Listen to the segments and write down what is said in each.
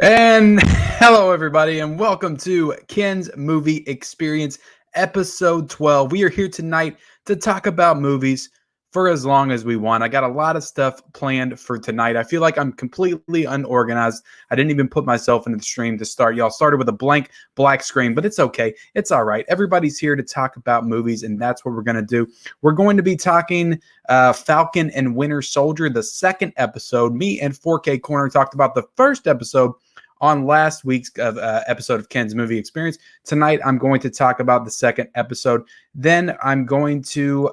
And hello, everybody, and welcome to Ken's Movie Experience, episode 12. We are here tonight to talk about movies for as long as we want. I got a lot of stuff planned for tonight. I feel like I'm completely unorganized. I didn't even put myself into the stream to start. Y'all started with a blank black screen, but it's okay. It's all right. Everybody's here to talk about movies, and that's what we're going to do. We're going to be talking Falcon and Winter Soldier, the second episode. Me and 4K Corner talked about the first episode on last week's episode of Ken's Movie Experience. Tonight, I'm going to talk about the second episode. Then I'm going to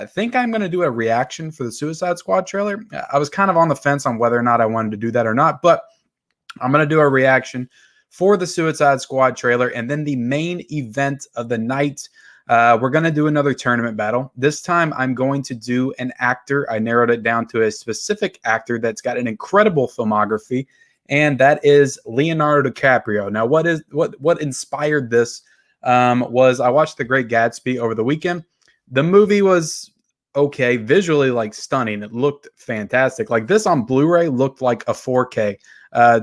think I'm going to do a reaction for the Suicide Squad trailer. I was kind of on the fence on whether or not I wanted to do that or not, but I'm going to do a reaction for the Suicide Squad trailer. And then the main event of the night, we're going to do another tournament battle. This time, I'm going to do an actor. I narrowed it down to a specific actor that's got an incredible filmography, and that is Leonardo DiCaprio. Now, what inspired this was I watched The Great Gatsby over the weekend. The movie was okay, visually like stunning. It looked fantastic. Like this on Blu-ray looked like a 4K,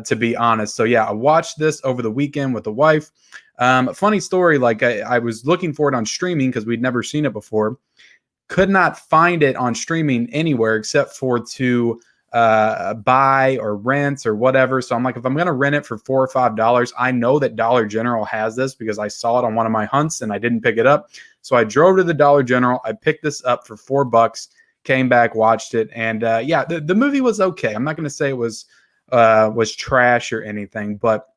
to be honest. So yeah, I watched this over the weekend with the wife. Funny story, like I was looking for it on streaming because we'd never seen it before. Could not find it on streaming anywhere except for to buy or rent or whatever. So I'm like, if I'm going to rent it for $4 or $5, I know that Dollar General has this because I saw it on one of my hunts and I didn't pick it up. So I drove to the Dollar General. I picked this up for $4, came back, watched it. And yeah, the movie was okay. I'm not going to say it was trash or anything, but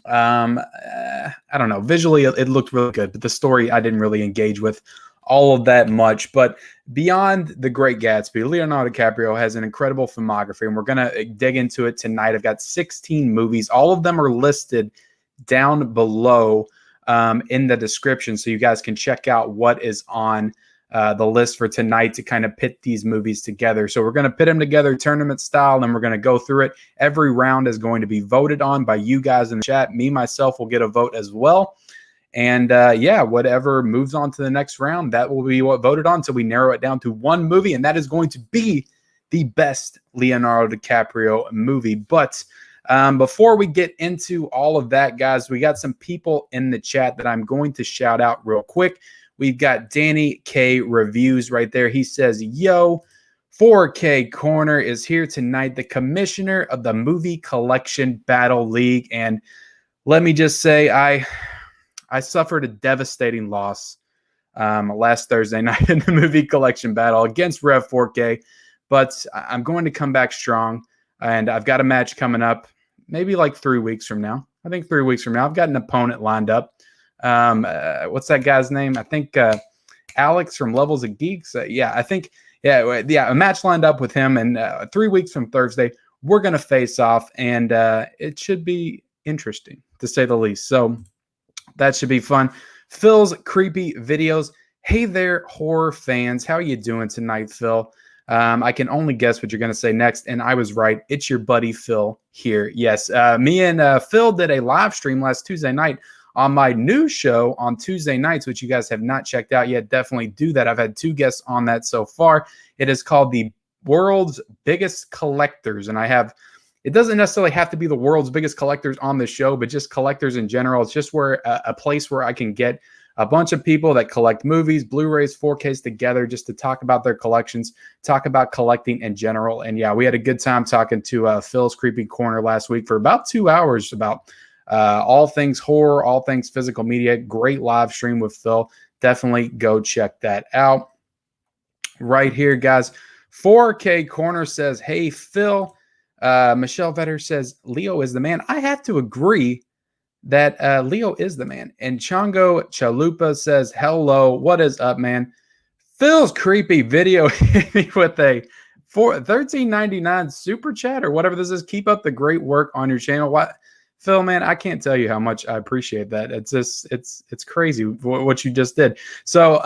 I don't know. Visually, it looked really good, but the story I didn't really engage with all of that much. But beyond The Great Gatsby, Leonardo DiCaprio has an incredible filmography, and we're going to dig into it tonight. I've got 16 movies. All of them are listed down below in the description, so you guys can check out what is on the list for tonight to kind of pit these movies together. So we're going to pit them together tournament style, and we're going to go through it. Every round is going to be voted on by you guys in the chat. Me, myself, will get a vote as well. And yeah, whatever moves on to the next round, that will be what voted on. So we narrow it down to one movie, and that is going to be the best Leonardo DiCaprio movie. But before we get into all of that, guys, we got some people in the chat that I'm going to shout out real quick. We've got Danny K Reviews right there. He says, yo, 4K Corner is here tonight, the commissioner of the Movie Collection Battle League. And let me just say, I suffered a devastating loss last Thursday night in the movie collection battle against Rev 4K, but I'm going to come back strong, and I've got a match coming up maybe like 3 weeks from now. I think 3 weeks from now. I've got an opponent lined up. What's that guy's name? I think Alex from Levels of Geeks. Yeah, a match lined up with him, and 3 weeks from Thursday, we're going to face off, and it should be interesting, to say the least. So that should be fun. Phil's Creepy Videos. Hey there, horror fans. How are you doing tonight, Phil? I can only guess what you're going to say next, and I was right. It's your buddy Phil here. Yes, me and Phil did a live stream last Tuesday night on my new show on Tuesday nights, which you guys have not checked out yet. Definitely do that. I've had 2 guests on that so far. It is called The World's Biggest Collectors, and it doesn't necessarily have to be the world's biggest collectors on the show, but just collectors in general. It's just where a place where I can get a bunch of people that collect movies, Blu-rays, 4Ks together just to talk about their collections, talk about collecting in general. And yeah, we had a good time talking to Phil's Creepy Corner last week for about 2 hours about all things horror, all things physical media. Great live stream with Phil. Definitely go check that out. Right here, guys. 4K Corner says, hey, Phil. Michelle Vetter says Leo is the man. I have to agree that Leo is the man. And Chongo Chalupa says, hello, what is up, man? Phil's Creepy Video hit me with a $13.99 super chat or whatever this is. Keep up the great work on your channel. What, Phil, man, I can't tell you how much I appreciate that. It's just it's crazy what you just did. So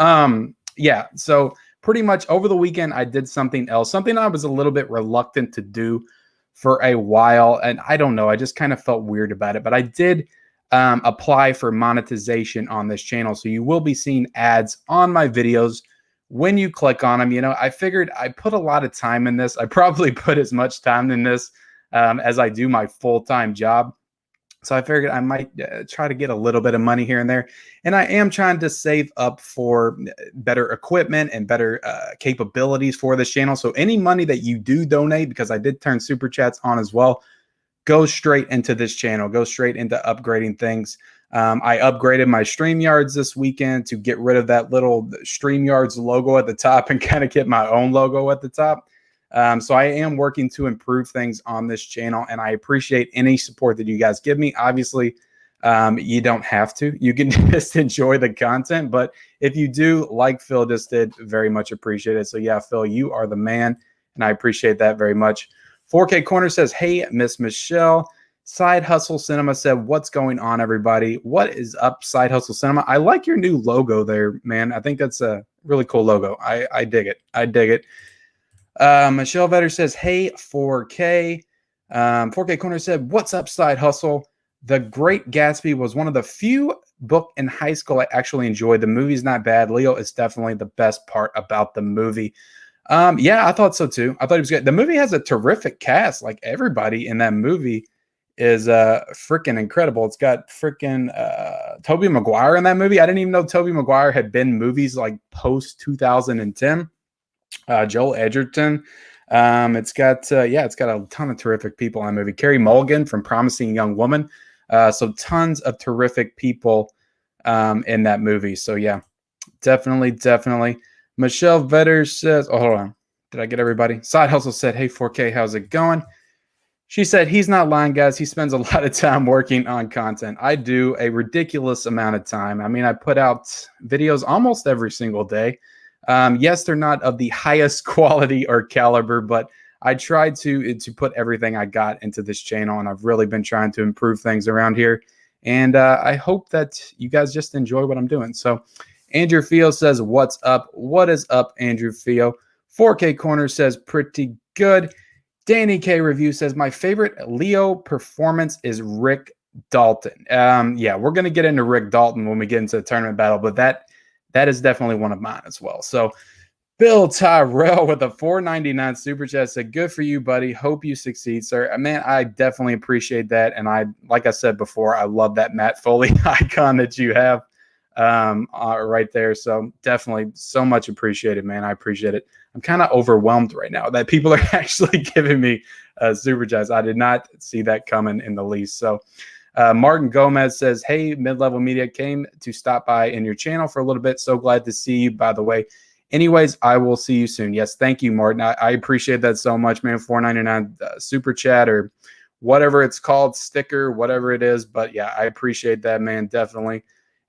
yeah, so pretty much over the weekend I did something else, something I was a little bit reluctant to do for a while, and I don't know, I just kind of felt weird about it, but I did apply for monetization on this channel, so you will be seeing ads on my videos when you click on them. You know, I figured I put a lot of time in this. I probably put as much time in this as I do my full-time job. So I figured I might try to get a little bit of money here and there. And I am trying to save up for better equipment and better capabilities for this channel. So any money that you do donate, because I did turn super chats on as well, go straight into this channel, go straight into upgrading things. I upgraded my StreamYards this weekend to get rid of that little StreamYards logo at the top and kind of get my own logo at the top. So I am working to improve things on this channel, and I appreciate any support that you guys give me. Obviously, you don't have to. You can just enjoy the content, but if you do, like Phil just did, very much appreciate it. So yeah, Phil, you are the man, and I appreciate that very much. 4K Corner says, hey, Miss Michelle. Side Hustle Cinema said, what's going on, everybody? What is up, Side Hustle Cinema? I like your new logo there, man. I think that's a really cool logo. I dig it. I dig it. Michelle Vetter says, hey, 4K. 4K Corner said, what's up, Side Hustle? The Great Gatsby was one of the few book in high school I actually enjoyed. The movie's not bad. Leo is definitely the best part about the movie. Yeah, I thought so too. I thought it was good. The movie has a terrific cast. Like, everybody in that movie is freaking incredible. It's got freaking Tobey Maguire in that movie. I didn't even know Tobey Maguire had been movies like post 2010. Joel Edgerton. It's got a ton of terrific people in that movie. Carey Mulligan from Promising Young Woman. So tons of terrific people in that movie. So yeah, definitely. Michelle Vetter says, oh, hold on. Did I get everybody? Side Hustle said, hey, 4K, how's it going? She said, he's not lying, guys. He spends a lot of time working on content. I do a ridiculous amount of time. I mean, I put out videos almost every single day. Yes, they're not of the highest quality or caliber, but I tried to put everything I got into this channel, and I've really been trying to improve things around here. And I hope that you guys just enjoy what I'm doing. So Andrew Fio says, what's up? What is up, Andrew Fio? 4K Corner says, pretty good. Danny K Review says, my favorite Leo performance is Rick Dalton. Yeah, we're going to get into Rick Dalton when we get into the tournament battle, but that is definitely one of mine as well. So Bill Tyrell with a $4.99 super chat said, good for you, buddy. Hope you succeed, sir. Man, I definitely appreciate that. And like I said before, I love that Matt Foley icon that you have right there. So definitely so much appreciated, man. I appreciate it. I'm kind of overwhelmed right now that people are actually giving me super chats. I did not see that coming in the least. So Martin Gomez says, hey, Mid-Level Media, came to stop by in your channel for a little bit. So glad to see you, by the way. Anyways, I will see you soon. Yes, thank you, Martin. I appreciate that so much, man. $4.99 super chat or whatever it's called, sticker, whatever it is. But yeah, I appreciate that, man, definitely.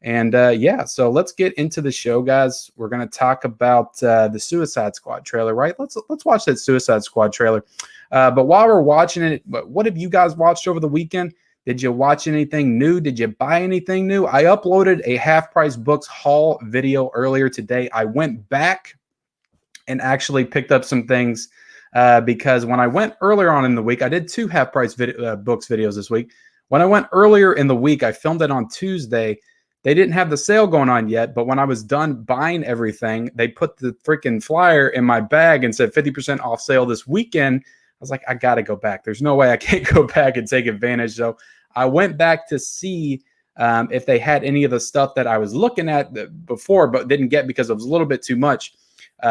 And yeah, so let's get into the show, guys. We're going to talk about the Suicide Squad trailer, right? Let's watch that Suicide Squad trailer. But while we're watching it, what have you guys watched over the weekend? Did you watch anything new? Did you buy anything new? I uploaded a Half Price Books haul video earlier today. I went back and actually picked up some things because when I went earlier on in the week, I did 2 Half Price Books videos this week. When I went earlier in the week, I filmed it on Tuesday. They didn't have the sale going on yet, but when I was done buying everything, they put the freaking flyer in my bag and said 50% off sale this weekend. I was like, I got to go back. There's no way I can't go back and take advantage. So I went back to see if they had any of the stuff that I was looking at before, but didn't get because it was a little bit too much.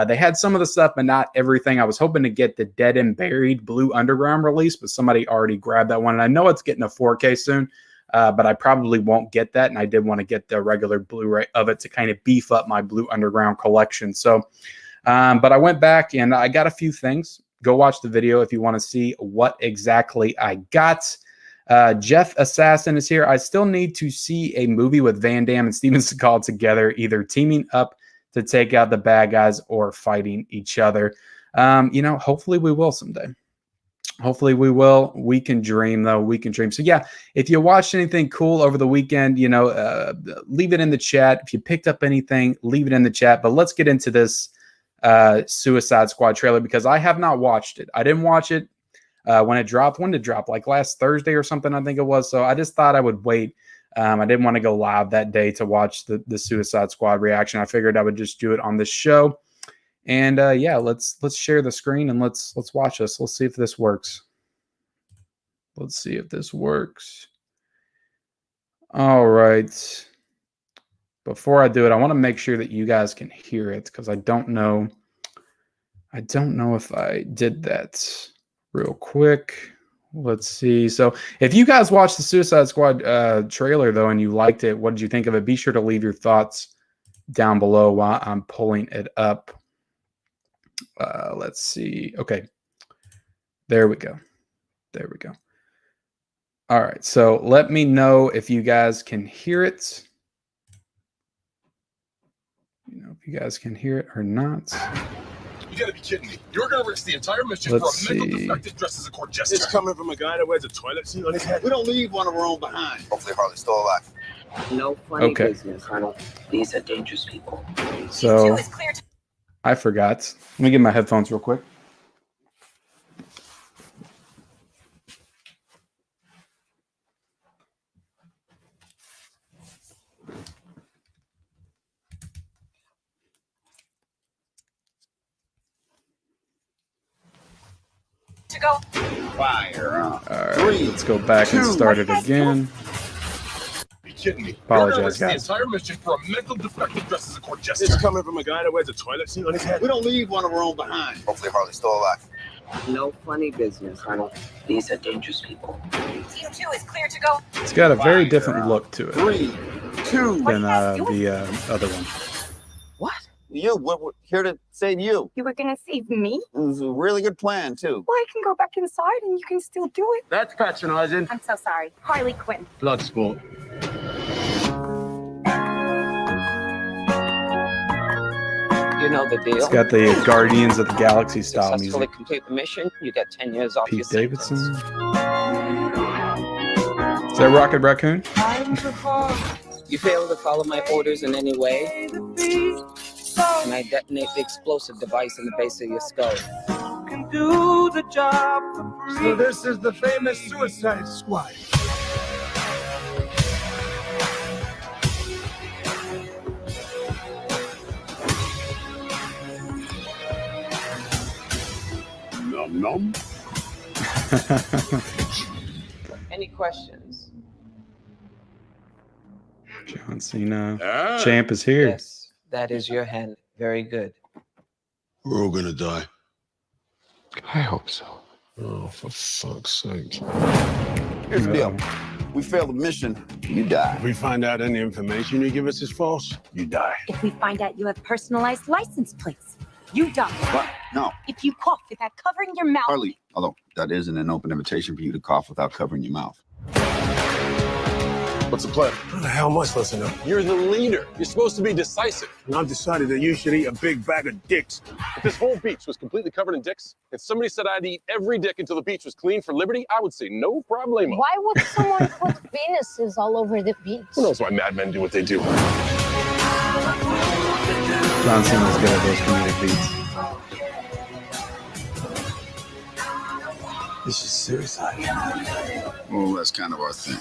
They had some of the stuff, but not everything. I was hoping to get the Dead and Buried Blue Underground release, but somebody already grabbed that one. And I know it's getting a 4K soon. But I probably won't get that, and I did want to get the regular Blu-ray of it to kind of beef up my Blue Underground collection. So, but I went back and I got a few things. Go watch the video if you want to see what exactly I got. Jeff Assassin is here. I still need to see a movie with Van Damme and Steven Seagal together, either teaming up to take out the bad guys or fighting each other. Hopefully we will someday. Hopefully we will. We can dream, though. We can dream. So, yeah, if you watched anything cool over the weekend, leave it in the chat. If you picked up anything, leave it in the chat. But let's get into this Suicide Squad trailer because I have not watched it. I didn't watch it when it dropped. When did it drop? Like last Thursday or something, I think it was. So I just thought I would wait. I didn't want to go live that day to watch the Suicide Squad reaction. I figured I would just do it on this show. And yeah, let's share the screen and let's watch this. Let's see if this works. Let's see if this works. All right. Before I do it, I want to make sure that you guys can hear it because I don't know if I did that real quick. Let's see. So if you guys watched the Suicide Squad trailer, though, and you liked it, what did you think of it? Be sure to leave your thoughts down below while I'm pulling it up. Let's see. Okay. There we go. There we go. All right. So let me know if you guys can hear it. You know, if you guys can hear it or not. You gotta be kidding me. You're gonna risk the entire mission for a mental defective dressed as a court jester. It's coming from a guy that wears a toilet seat on his head. We don't leave one of our own behind. Hopefully Harley's still alive. No funny business, Colonel. These are dangerous people. So I forgot. Let me get my headphones real quick. To go. Fire. All right, let's go back and start it again. Be kidding me. Apologize, You're gonna guys. risk the entire mission for a mental defective dressed as a court jester. It's coming from a guy that wears a toilet seat on his head. We don't leave one of our own behind. Hopefully Harley's still alive. No funny business, Colonel. These are dangerous people. Team 2 is clear to go. It's got a very different look to it 3, 2. than the other one. What? We're here to save you. You were gonna save me? It was a really good plan, too. Well, I can go back inside and you can still do it. That's patronizing. I'm so sorry. Harley Quinn. Blood sport. You know the deal. It's got the Guardians of the Galaxy style Successfully music. complete the mission, you get 10 years off your Pete Davidson. sentence. Is that Rocket Raccoon? You fail to follow my orders in any way, and I detonate the explosive device in the base of your skull. So this is the famous Suicide Squad. Nom nom. Any questions? John Cena. Champ is here. Yes, that is your hand. Very good. We're all gonna die. I hope so. Oh, for fuck's sake. Here's the deal. We fail the mission, you die. If we find out any information you give us is false, you die. If we find out you have personalized license plates, you die. What? No. If you cough without covering your mouth. Harley, although that isn't an open invitation for you to cough without covering your mouth. What's the plan? How the hell am I supposed to know? You're the leader. You're supposed to be decisive. And I've decided that you should eat a big bag of dicks. If this whole beach was completely covered in dicks, and somebody said I'd eat every dick until the beach was clean for liberty, I would say no problemo. Why would someone put penises all over the beach? Who knows why madmen do what they do? John Cena's good at those comedic beats. This is suicide. Well, that's kind of our thing.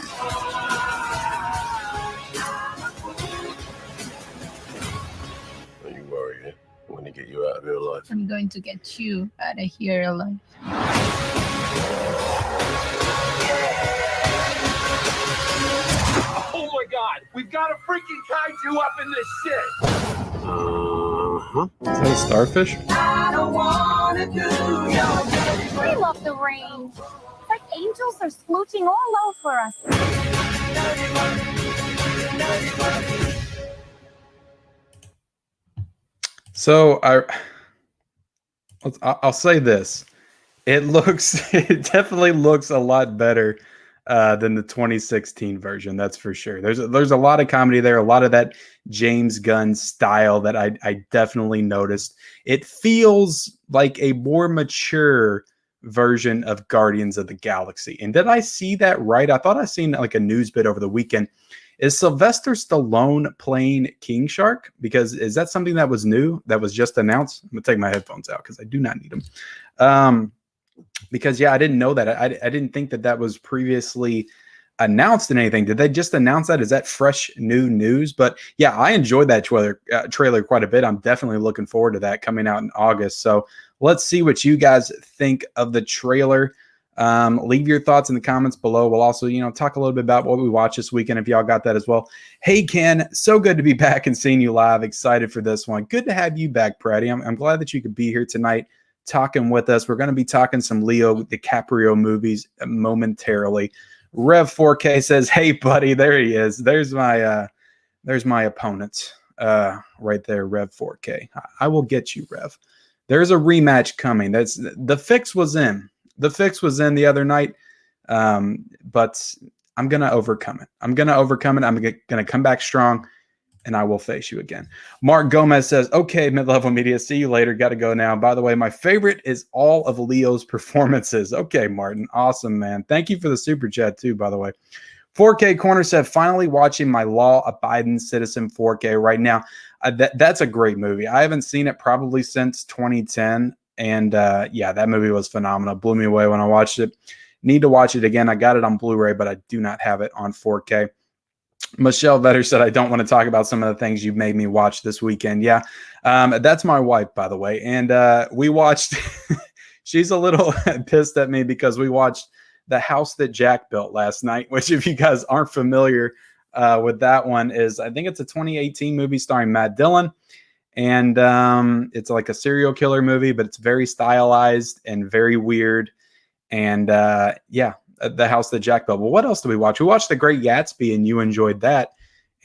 Are you worried? Eh? I'm gonna get you out of here alive. I'm going to get you out of here alive. Oh my God! We've got a freaking kaiju up in this shit! Is that a starfish? We love the rain. It's like angels are smooching all over us. So I'll say this. It definitely looks a lot better than the 2016 version. That's for sure. There's a lot of comedy there, a lot of that James Gunn style that I definitely noticed. It feels like a more mature version of Guardians of the Galaxy. And did I see that right? I thought I seen like a news bit over the weekend. Is Sylvester Stallone playing King Shark? Because is that something that was new, that was just announced? I'm gonna take my headphones out because I do not need them. Because yeah, I didn't know that. I didn't think that was previously announced in anything. Did they just announce that? Is that fresh new news? But yeah, I enjoyed that trailer quite a bit. I'm definitely looking forward to that coming out in August. So let's see what you guys think of the trailer. Leave your thoughts in the comments below. We'll also, talk a little bit about what we watched this weekend if y'all got that as well. Hey, Ken, so good to be back and seeing you live. Excited for this one. Good to have you back, Pratty. I'm glad that you could be here tonight talking with us. We're going to be talking some Leo DiCaprio movies momentarily. Rev 4K says, hey, buddy, there he is. There's my opponent right there, Rev 4K. I will get you, Rev. There's a rematch coming. The fix was in. The fix was in the other night, but I'm going to overcome it. I'm going to come back strong, and I will face you again. Mark Gomez says, okay, mid-level media, see you later. Got to go now. By the way, my favorite is all of Leo's performances. Okay, Martin. Awesome, man. Thank you for the super chat, too, by the way. 4K Corner said, finally watching my law-abiding citizen 4K right now. That's a great movie. I haven't seen it probably since 2010. And yeah, that movie was phenomenal. Blew me away when I watched it. Need to watch it again. I got it on Blu-ray, but I do not have it on 4K. Michelle Vetter said, I don't want to talk about some of the things you made me watch this weekend. Yeah, that's my wife, by the way. And we watched, she's a little pissed at me because we watched The House That Jack Built last night, which if you guys aren't familiar with that one is, I think it's a 2018 movie starring Matt Dillon. And it's like a serial killer movie, but it's very stylized and very weird. And yeah, The House That Jack Built. Well, what else did we watch? We watched The Great Gatsby, and you enjoyed that.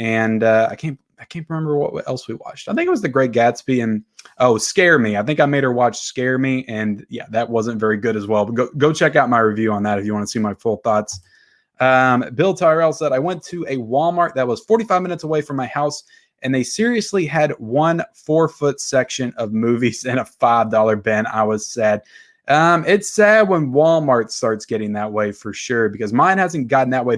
And I can't remember what else we watched. I think it was The Great Gatsby and Scare Me. I think I made her watch Scare Me, and yeah, that wasn't very good as well. But go check out my review on that if you want to see my full thoughts. Bill Tyrell said, I went to a Walmart that was 45 minutes away from my house, and they seriously had 1 4-foot section of movies in a $5 bin. I was sad. It's sad when Walmart starts getting that way for sure, because mine hasn't gotten that way.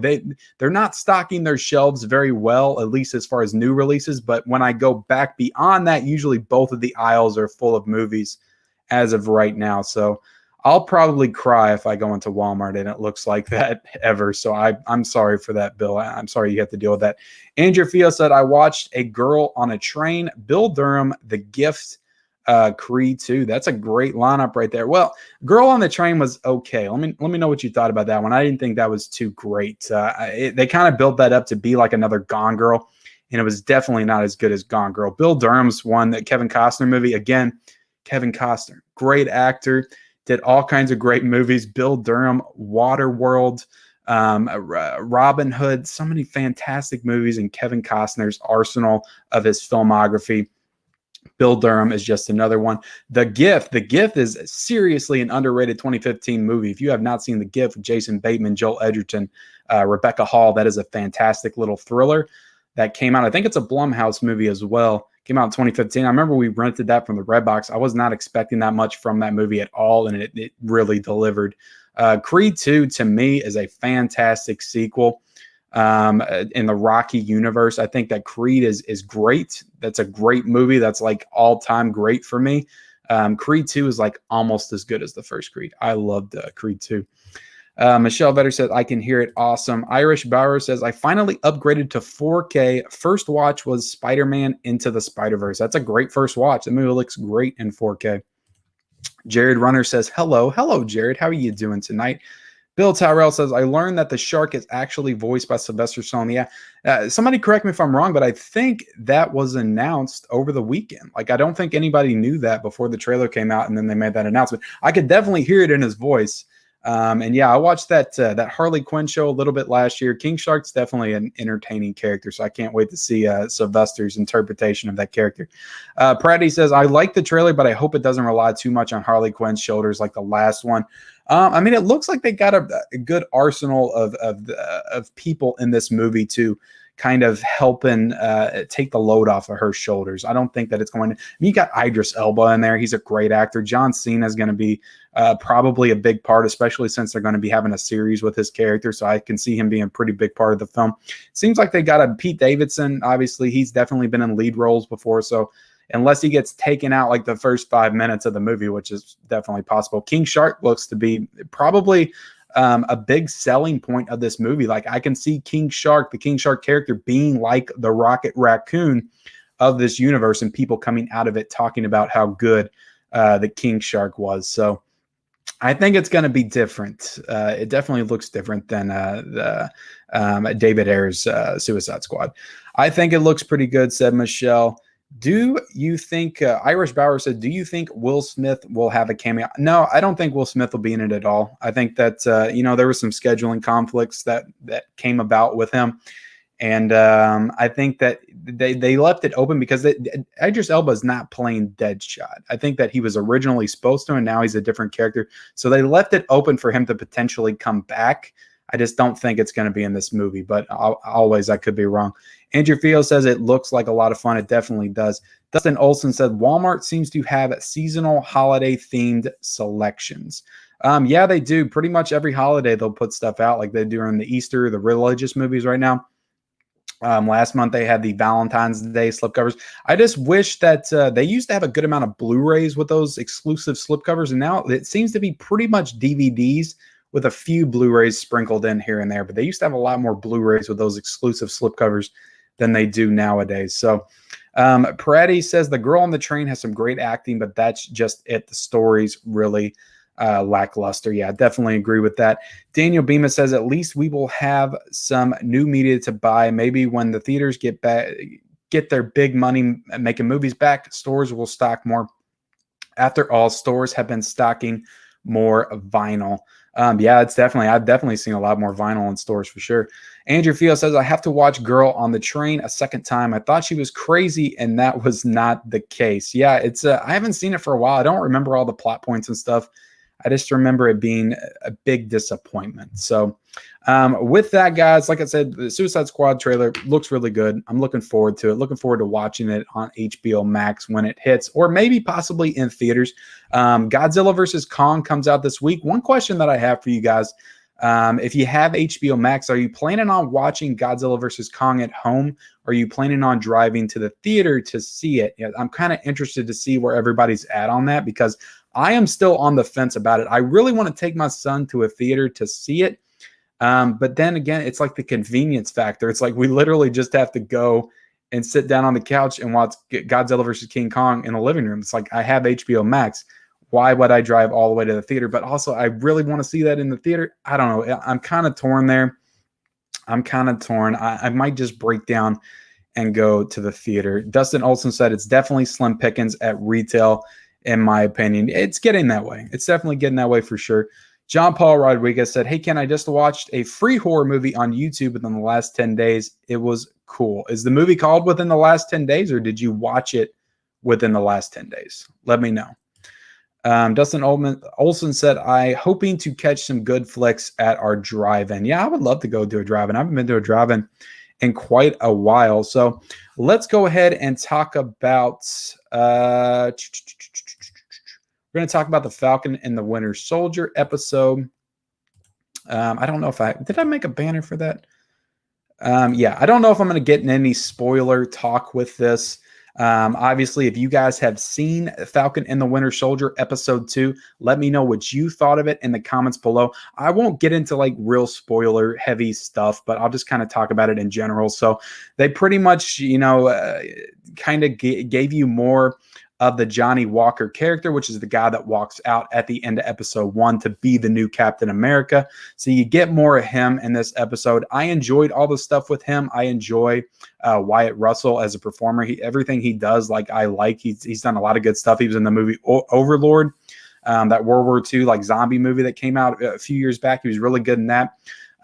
They're not stocking their shelves very well, at least as far as new releases. But when I go back beyond that, usually both of the aisles are full of movies as of right now. So I'll probably cry if I go into Walmart and it looks like that ever. So I'm sorry for that, Bill. I'm sorry you have to deal with that. Andrew Fio said, I watched A Girl on a Train, Bill Durham, The Gift, Creed 2. That's a great lineup right there. Well, Girl on the Train was okay. Let me know what you thought about that one. I didn't think that was too great. They kind of built that up to be like another Gone Girl, and it was definitely not as good as Gone Girl. Bill Durham's one, that Kevin Costner movie. Again, Kevin Costner, great actor. Did all kinds of great movies. Bill Durham, Waterworld, Robin Hood, so many fantastic movies in Kevin Costner's arsenal of his filmography. Bill Durham is just another one. The Gift is seriously an underrated 2015 movie. If you have not seen The Gift with Jason Bateman, Joel Edgerton, Rebecca Hall, that is a fantastic little thriller that came out. I think it's a Blumhouse movie as well. Came out in 2015. I remember we rented that from the Redbox. I was not expecting that much from that movie at all, and it really delivered. Creed 2, to me, is a fantastic sequel in the Rocky universe. I think that Creed is great. That's a great movie. That's like all-time great for me. Creed 2 is like almost as good as the first Creed. I loved Creed 2. Michelle Vetter says, I can hear it. Awesome. Irish Bauer says, I finally upgraded to 4K. First watch was Spider-Man Into the Spider-Verse. That's a great first watch. The movie looks great in 4K. Jared Runner says, hello. Hello, Jared. How are you doing tonight? Bill Tyrell says, I learned that the shark is actually voiced by Sylvester Stallone. Yeah. Somebody correct me if I'm wrong, but I think that was announced over the weekend. Like, I don't think anybody knew that before the trailer came out, and then they made that announcement. I could definitely hear it in his voice. And yeah, I watched that Harley Quinn show a little bit last year. King Shark's definitely an entertaining character, so I can't wait to see Sylvester's interpretation of that character. Pratty says, I like the trailer, but I hope it doesn't rely too much on Harley Quinn's shoulders like the last one. I mean, it looks like they got a good arsenal of people in this movie to kind of helping take the load off of her shoulders. I don't think that it's going to. I mean, you got Idris Elba in there. He's a great actor. John Cena is going to be probably a big part, especially since they're going to be having a series with his character. So I can see him being a pretty big part of the film. Seems like they got a Pete Davidson. Obviously, he's definitely been in lead roles before. So unless he gets taken out like the first 5 minutes of the movie, which is definitely possible, King Shark looks to be probably a big selling point of this movie. Like, I can see King Shark, the King Shark character, being like the Rocket Raccoon of this universe, and people coming out of it talking about how good the King Shark was. So I think it's going to be different. It definitely looks different than the David Ayer's Suicide Squad. I think it looks pretty good, said Michelle. Do you think, Irish Bauer said, do you think Will Smith will have a cameo? No, I don't think Will Smith will be in it at all. I think that, there were some scheduling conflicts that came about with him. And I think that they left it open because Idris Elba is not playing Deadshot. I think that he was originally supposed to, and now he's a different character. So they left it open for him to potentially come back. I just don't think it's going to be in this movie, but I could be wrong. Andrew Field says it looks like a lot of fun. It definitely does. Dustin Olson said Walmart seems to have seasonal holiday themed selections. Yeah, they do. Pretty much every holiday they'll put stuff out like they do during the Easter, the religious movies right now. Last month they had the Valentine's Day slipcovers. I just wish that they used to have a good amount of Blu-rays with those exclusive slipcovers, and now it seems to be pretty much DVDs with a few Blu-rays sprinkled in here and there. But they used to have a lot more Blu-rays with those exclusive slipcovers than they do nowadays. So Peretti says the girl on the train has some great acting, but that's just it. The story's really lackluster. Yeah, I definitely agree with that. Daniel Beema says at least we will have some new media to buy. Maybe when the theaters get their big money making movies back, stores will stock more. After all, stores have been stocking more vinyl. Yeah, I've definitely seen a lot more vinyl in stores for sure. Andrew Field says, I have to watch Girl on the Train a second time. I thought she was crazy, and that was not the case. Yeah, it's I haven't seen it for a while. I don't remember all the plot points and stuff. I just remember it being a big disappointment. So with that, guys, like I said, the Suicide Squad trailer looks really good. I'm looking forward to it. Looking forward to watching it on HBO Max when it hits, or maybe possibly in theaters. Godzilla vs. Kong comes out this week. One question that I have for you guys, if you have HBO Max, are you planning on watching Godzilla vs. Kong at home? Or are you planning on driving to the theater to see it? Yeah, I'm kind of interested to see where everybody's at on that, because I am still on the fence about it. I really want to take my son to a theater to see it. But then again, it's like the convenience factor. It's like we literally just have to go and sit down on the couch and watch Godzilla versus King Kong in the living room. It's like I have HBO Max. Why would I drive all the way to the theater? But also, I really want to see that in the theater. I don't know. I'm kind of torn there. I might just break down and go to the theater. Dustin Olson said it's definitely slim pickings at retail. In my opinion, it's getting that way. It's definitely getting that way for sure. John Paul Rodriguez said, hey, Ken, I just watched a free horror movie on YouTube within the last 10 days. It was cool. Is the movie called Within the Last 10 Days, or did you watch it within the last 10 days? Let me know. Dustin Olson said, I hoping to catch some good flicks at our drive-in. Yeah, I would love to go to a drive-in. I haven't been to a drive-in in quite a while. So let's go ahead and talk about we're going to talk about the Falcon and the Winter Soldier episode. I don't know if did I make a banner for that? Yeah, I don't know if I'm going to get in any spoiler talk with this. Obviously, if you guys have seen Falcon and the Winter Soldier episode 2, let me know what you thought of it in the comments below. I won't get into like real spoiler heavy stuff, but I'll just kind of talk about it in general. So they pretty much, kind of gave you more of the Johnny Walker character, which is the guy that walks out at the end of episode 1 to be the new Captain America. So you get more of him in this episode. I enjoyed all the stuff with him. I enjoy Wyatt Russell as a performer. Everything he does, I like. He's done a lot of good stuff. He was in the movie Overlord, that World War II zombie movie that came out a few years back. He was really good in that.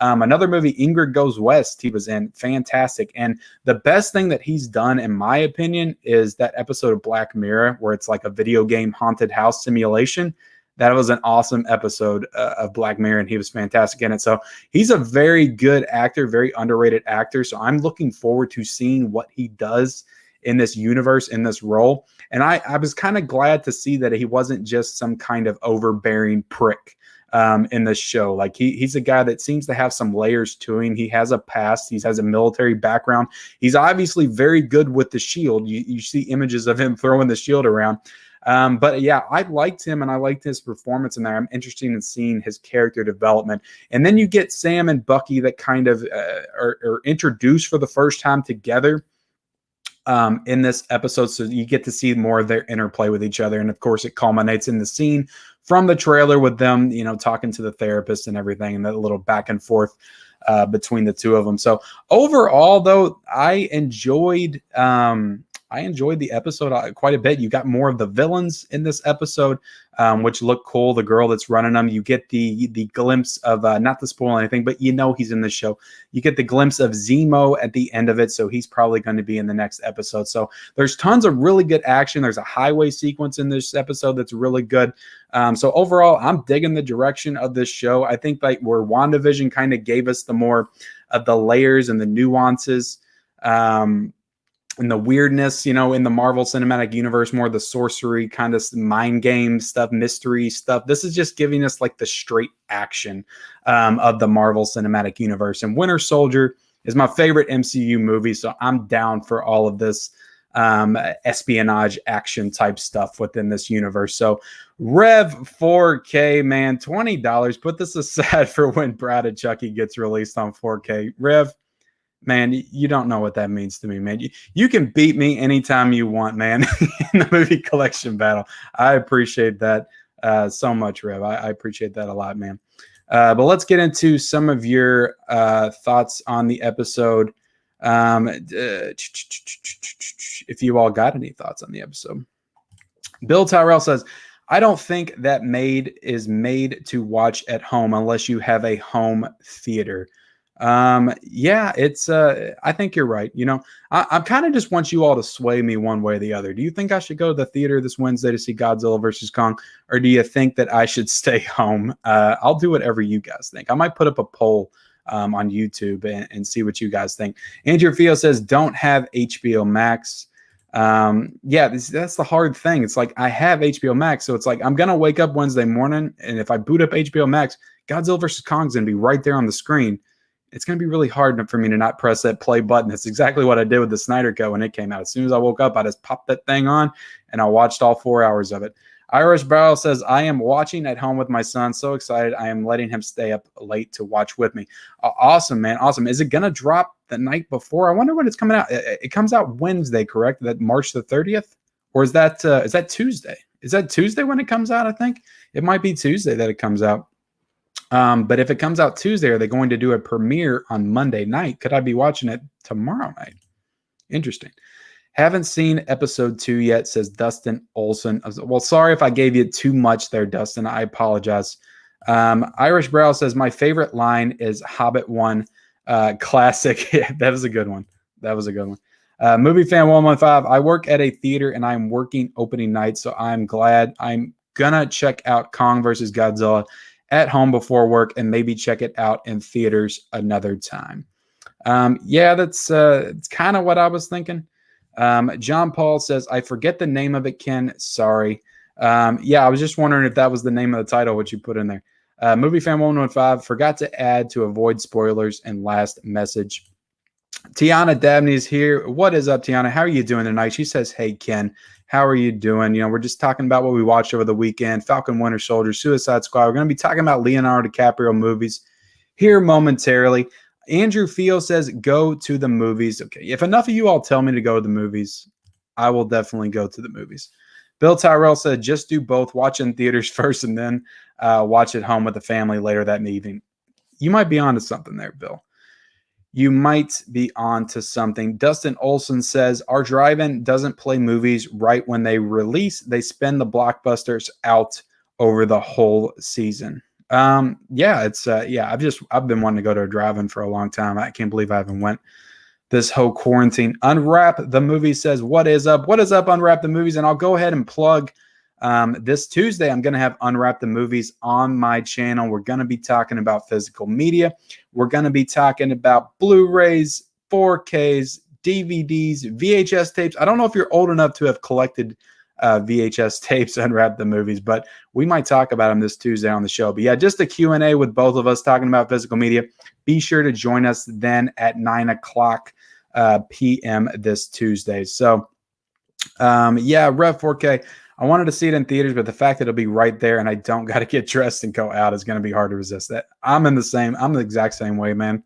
Another movie, Ingrid Goes West, he was in. Fantastic. And the best thing that he's done, in my opinion, is that episode of Black Mirror where it's like a video game haunted house simulation. That was an awesome episode of Black Mirror, and he was fantastic in it. So he's a very good actor, very underrated actor. So I'm looking forward to seeing what he does in this universe, in this role. And I was kind of glad to see that he wasn't just some kind of overbearing prick in this show. Like he's a guy that seems to have some layers to him. He has a past. He has a military background. He's obviously very good with the shield. You see images of him throwing the shield around. But yeah, I liked him and I liked his performance in there. I'm interested in seeing his character development. And then you get Sam and Bucky that kind of are introduced for the first time together in this episode, so you get to see more of their interplay with each other. And of course, it culminates in the scene from the trailer with them, talking to the therapist and everything, and that little back and forth between the two of them. So overall, though, I enjoyed the episode quite a bit. You got more of the villains in this episode, which look cool. The girl that's running them, you get the glimpse of, not to spoil anything, but he's in the show. You get the glimpse of Zemo at the end of it, so he's probably going to be in the next episode. So there's tons of really good action. There's a highway sequence in this episode that's really good. So overall, I'm digging the direction of this show. I think like where WandaVision kind of gave us the more of the layers and the nuances, and the weirdness, in the Marvel Cinematic Universe, more the sorcery kind of mind game stuff, mystery stuff. This is just giving us like the straight action of the Marvel Cinematic Universe. And Winter Soldier is my favorite MCU movie, so I'm down for all of this espionage action type stuff within this universe. So Rev 4K, man, $20. Put this aside for when Brad and Chucky gets released on 4K. Rev, man, you don't know what that means to me, man. You can beat me anytime you want, man, in the movie collection battle. I appreciate that so much, Rev. I appreciate that a lot, man. But let's get into some of your thoughts on the episode. If you all got any thoughts on the episode. Bill Tyrell says, I don't think that is made to watch at home unless you have a home theater. Yeah, it's I think you're right. I kind of just want you all to sway me one way or the other. Do you think I should go to the theater this Wednesday to see Godzilla versus Kong, or do you think that I should stay home? I'll do whatever you guys think. I might put up a poll on YouTube and see what you guys think. Andrew Fio says, don't have HBO Max. Yeah, that's the hard thing. It's like I have HBO Max, so it's like I'm gonna wake up Wednesday morning, and if I boot up HBO Max, Godzilla versus Kong's gonna be right there on the screen. It's going to be really hard for me to not press that play button. That's exactly what I did with the Snyder Cut when it came out. As soon as I woke up, I just popped that thing on, and I watched all 4 hours of it. Irish Barrel says, I am watching at home with my son. So excited. I am letting him stay up late to watch with me. Awesome, man. Awesome. Is it going to drop the night before? I wonder when it's coming out. It comes out Wednesday, correct? That March the 30th? Or is that Tuesday? Is that Tuesday when it comes out, I think? It might be Tuesday that it comes out. But if it comes out Tuesday, are they going to do a premiere on Monday night? Could I be watching it tomorrow night? Interesting. Haven't seen episode 2 yet, says Dustin Olson. Well, sorry if I gave you too much there, Dustin. I apologize. Irish Brow says, my favorite line is Hobbit 1 classic. Yeah, that was a good one. Movie Fan 115, I work at a theater and I'm working opening night, so I'm glad. I'm going to check out Kong versus Godzilla at home before work and maybe check it out in theaters another time. Yeah, that's it's kind of what I was thinking. John Paul says, I forget the name of it, Ken. Sorry. Yeah, I was just wondering if that was the name of the title, what you put in there. Movie Fan 115, forgot to add to avoid spoilers and last message. Tiana Dabney is here. What is up, Tiana? How are you doing tonight? She says, hey, Ken. How are you doing? We're just talking about what we watched over the weekend. Falcon, Winter Soldier, Suicide Squad. We're going to be talking about Leonardo Dicaprio movies here momentarily. Andrew Fio says, go to the movies. Okay, if enough of you all tell me to go to the movies, I will definitely go to the movies. Bill Tyrell said, just do both. Watch in theaters first and then watch at home with the family later that evening. You might be onto something there, Bill. You might be on to something. Dustin Olson says, our drive-in doesn't play movies right when they release. They spend the blockbusters out over the whole season. Yeah, it's I've been wanting to go to a drive-in for a long time. I can't believe I haven't went this whole quarantine. Unwrap the Movie says, what is up? What is up, Unwrap the Movies? And I'll go ahead and plug this Tuesday, I'm going to have Unwrap the Movies on my channel. We're going to be talking about physical media. We're going to be talking about Blu-rays, 4Ks, DVDs, VHS tapes. I don't know if you're old enough to have collected VHS tapes, Unwrap the Movies, but we might talk about them this Tuesday on the show. But yeah, just a Q&A with both of us talking about physical media. Be sure to join us then at 9 o'clock p.m. this Tuesday. So yeah, Rev 4K. I wanted to see it in theaters, but the fact that it'll be right there and I don't got to get dressed and go out is going to be hard to resist. That I'm the exact same way, man.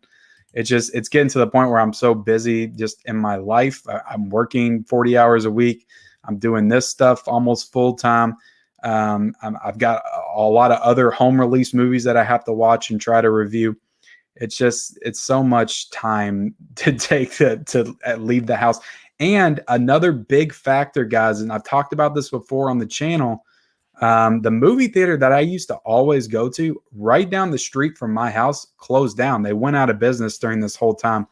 it's getting to the point where I'm so busy just in my life. I'm working 40 hours a week. I'm doing this stuff almost full time. I've got a lot of other home release movies that I have to watch and try to review. It's so much time to take to leave the house. And another big factor, guys, and I've talked about this before on the channel, the movie theater that I used to always go to right down the street from my house closed down. They went out of business during this whole time.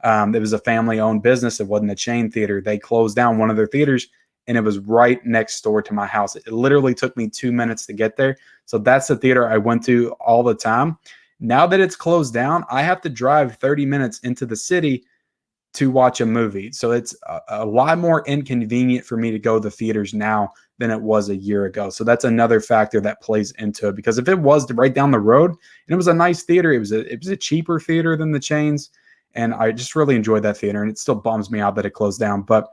It was a family-owned business. It wasn't a chain theater. They closed down one of their theaters, and it was right next door to my house. It literally took me 2 minutes to get there. So that's the theater I went to all the time. Now that it's closed down, I have to drive 30 minutes into the city to watch a movie. So it's a lot more inconvenient for me to go to the theaters now than it was a year ago. So that's another factor that plays into it, because if it was right down the road and it was a nice theater, it was a cheaper theater than the chains. And I just really enjoyed that theater, and it still bums me out that it closed down. But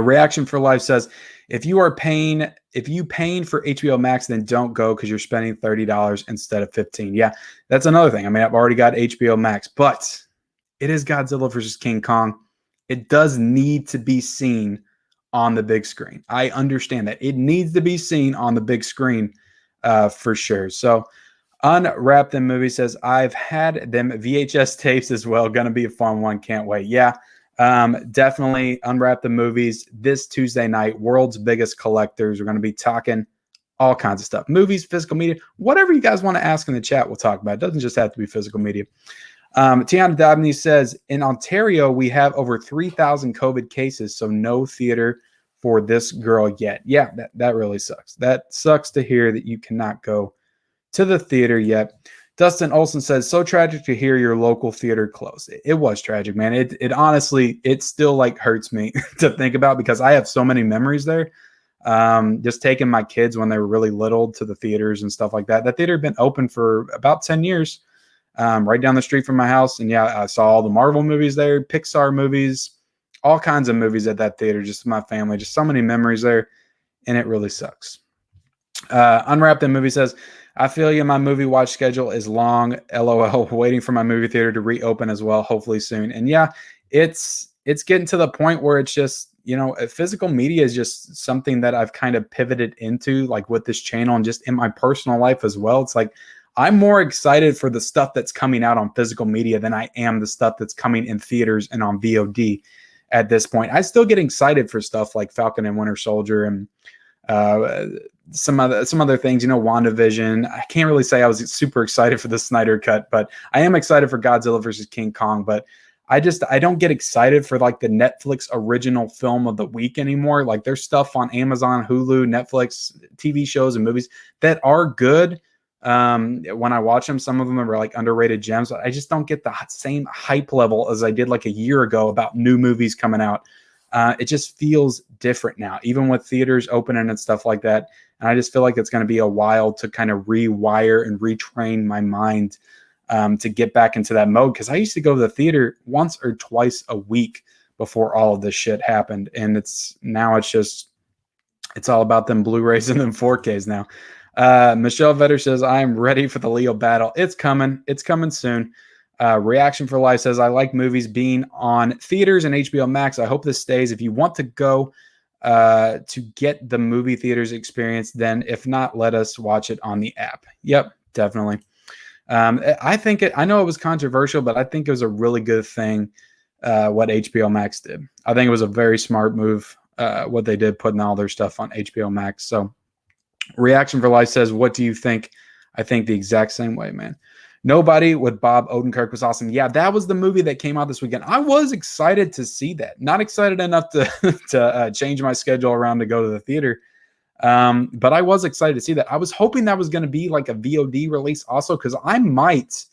Reaction for Life says, if you paying for HBO Max, then don't go because you're spending $30 instead of $15. Yeah, that's another thing. I mean, I've already got HBO Max, but it is Godzilla versus King Kong. It does need to be seen on the big screen. I understand that. It needs to be seen on the big screen for sure. So Unwrap Them Movie says, I've had them VHS tapes as well. Going to be a fun one. Can't wait. Yeah. Definitely Unwrap the Movies this Tuesday night. World's biggest collectors. We're going to be talking all kinds of stuff. Movies, physical media, whatever you guys want to ask in the chat, we'll talk about. It doesn't just have to be physical media. Tiana Dabney says, in Ontario, we have over 3,000 COVID cases, so no theater for this girl yet. Yeah, that really sucks. That sucks to hear that you cannot go to the theater yet. Dustin Olson says, so tragic to hear your local theater close. It was tragic, man. It honestly, it still like hurts me to think about, because I have so many memories there. Just taking my kids when they were really little to the theaters and stuff like that. That theater had been open for about 10 years, right down the street from my house. And yeah, I saw all the Marvel movies there, Pixar movies, all kinds of movies at that theater, just my family, just so many memories there. And it really sucks. Unwrap That Movie says, I feel you. My movie watch schedule is long. LOL. Waiting for my movie theater to reopen as well, hopefully soon. And yeah, it's getting to the point where it's just, physical media is just something that I've kind of pivoted into, like with this channel and just in my personal life as well. It's like I'm more excited for the stuff that's coming out on physical media than I am the stuff that's coming in theaters and on VOD at this point. I still get excited for stuff like Falcon and Winter Soldier and some other things, WandaVision. I can't really say I was super excited for the Snyder Cut, but I am excited for Godzilla versus King Kong. But I don't get excited for like the Netflix original film of the week anymore. Like there's stuff on Amazon, Hulu, Netflix, TV shows and movies that are good. When I watch them, some of them are like underrated gems. I just don't get the same hype level as I did like a year ago about new movies coming out. It just feels different now, even with theaters opening and stuff like that. And I just feel like it's going to be a while to kind of rewire and retrain my mind to get back into that mode. Because I used to go to the theater once or twice a week before all of this shit happened. And it's all about them Blu-rays and them 4Ks now. Michelle Vetter says, I'm ready for the Leo battle. It's coming. It's coming soon. Reaction for Life says, I like movies being on theaters and HBO Max. I hope this stays. If you want to go to get the movie theaters experience, then if not, let us watch it on the app. Yep, definitely. I know it was controversial, but I think it was a really good thing what HBO Max did. I think it was a very smart move what they did, putting all their stuff on HBO Max. So Reaction for Life says, what do you think? I think the exact same way, man. Nobody with Bob Odenkirk was awesome. Yeah, that was the movie that came out this weekend. I was excited to see that. Not excited enough to change my schedule around to go to the theater. But I was excited to see that. I was hoping that was going to be like a VOD release also, because I might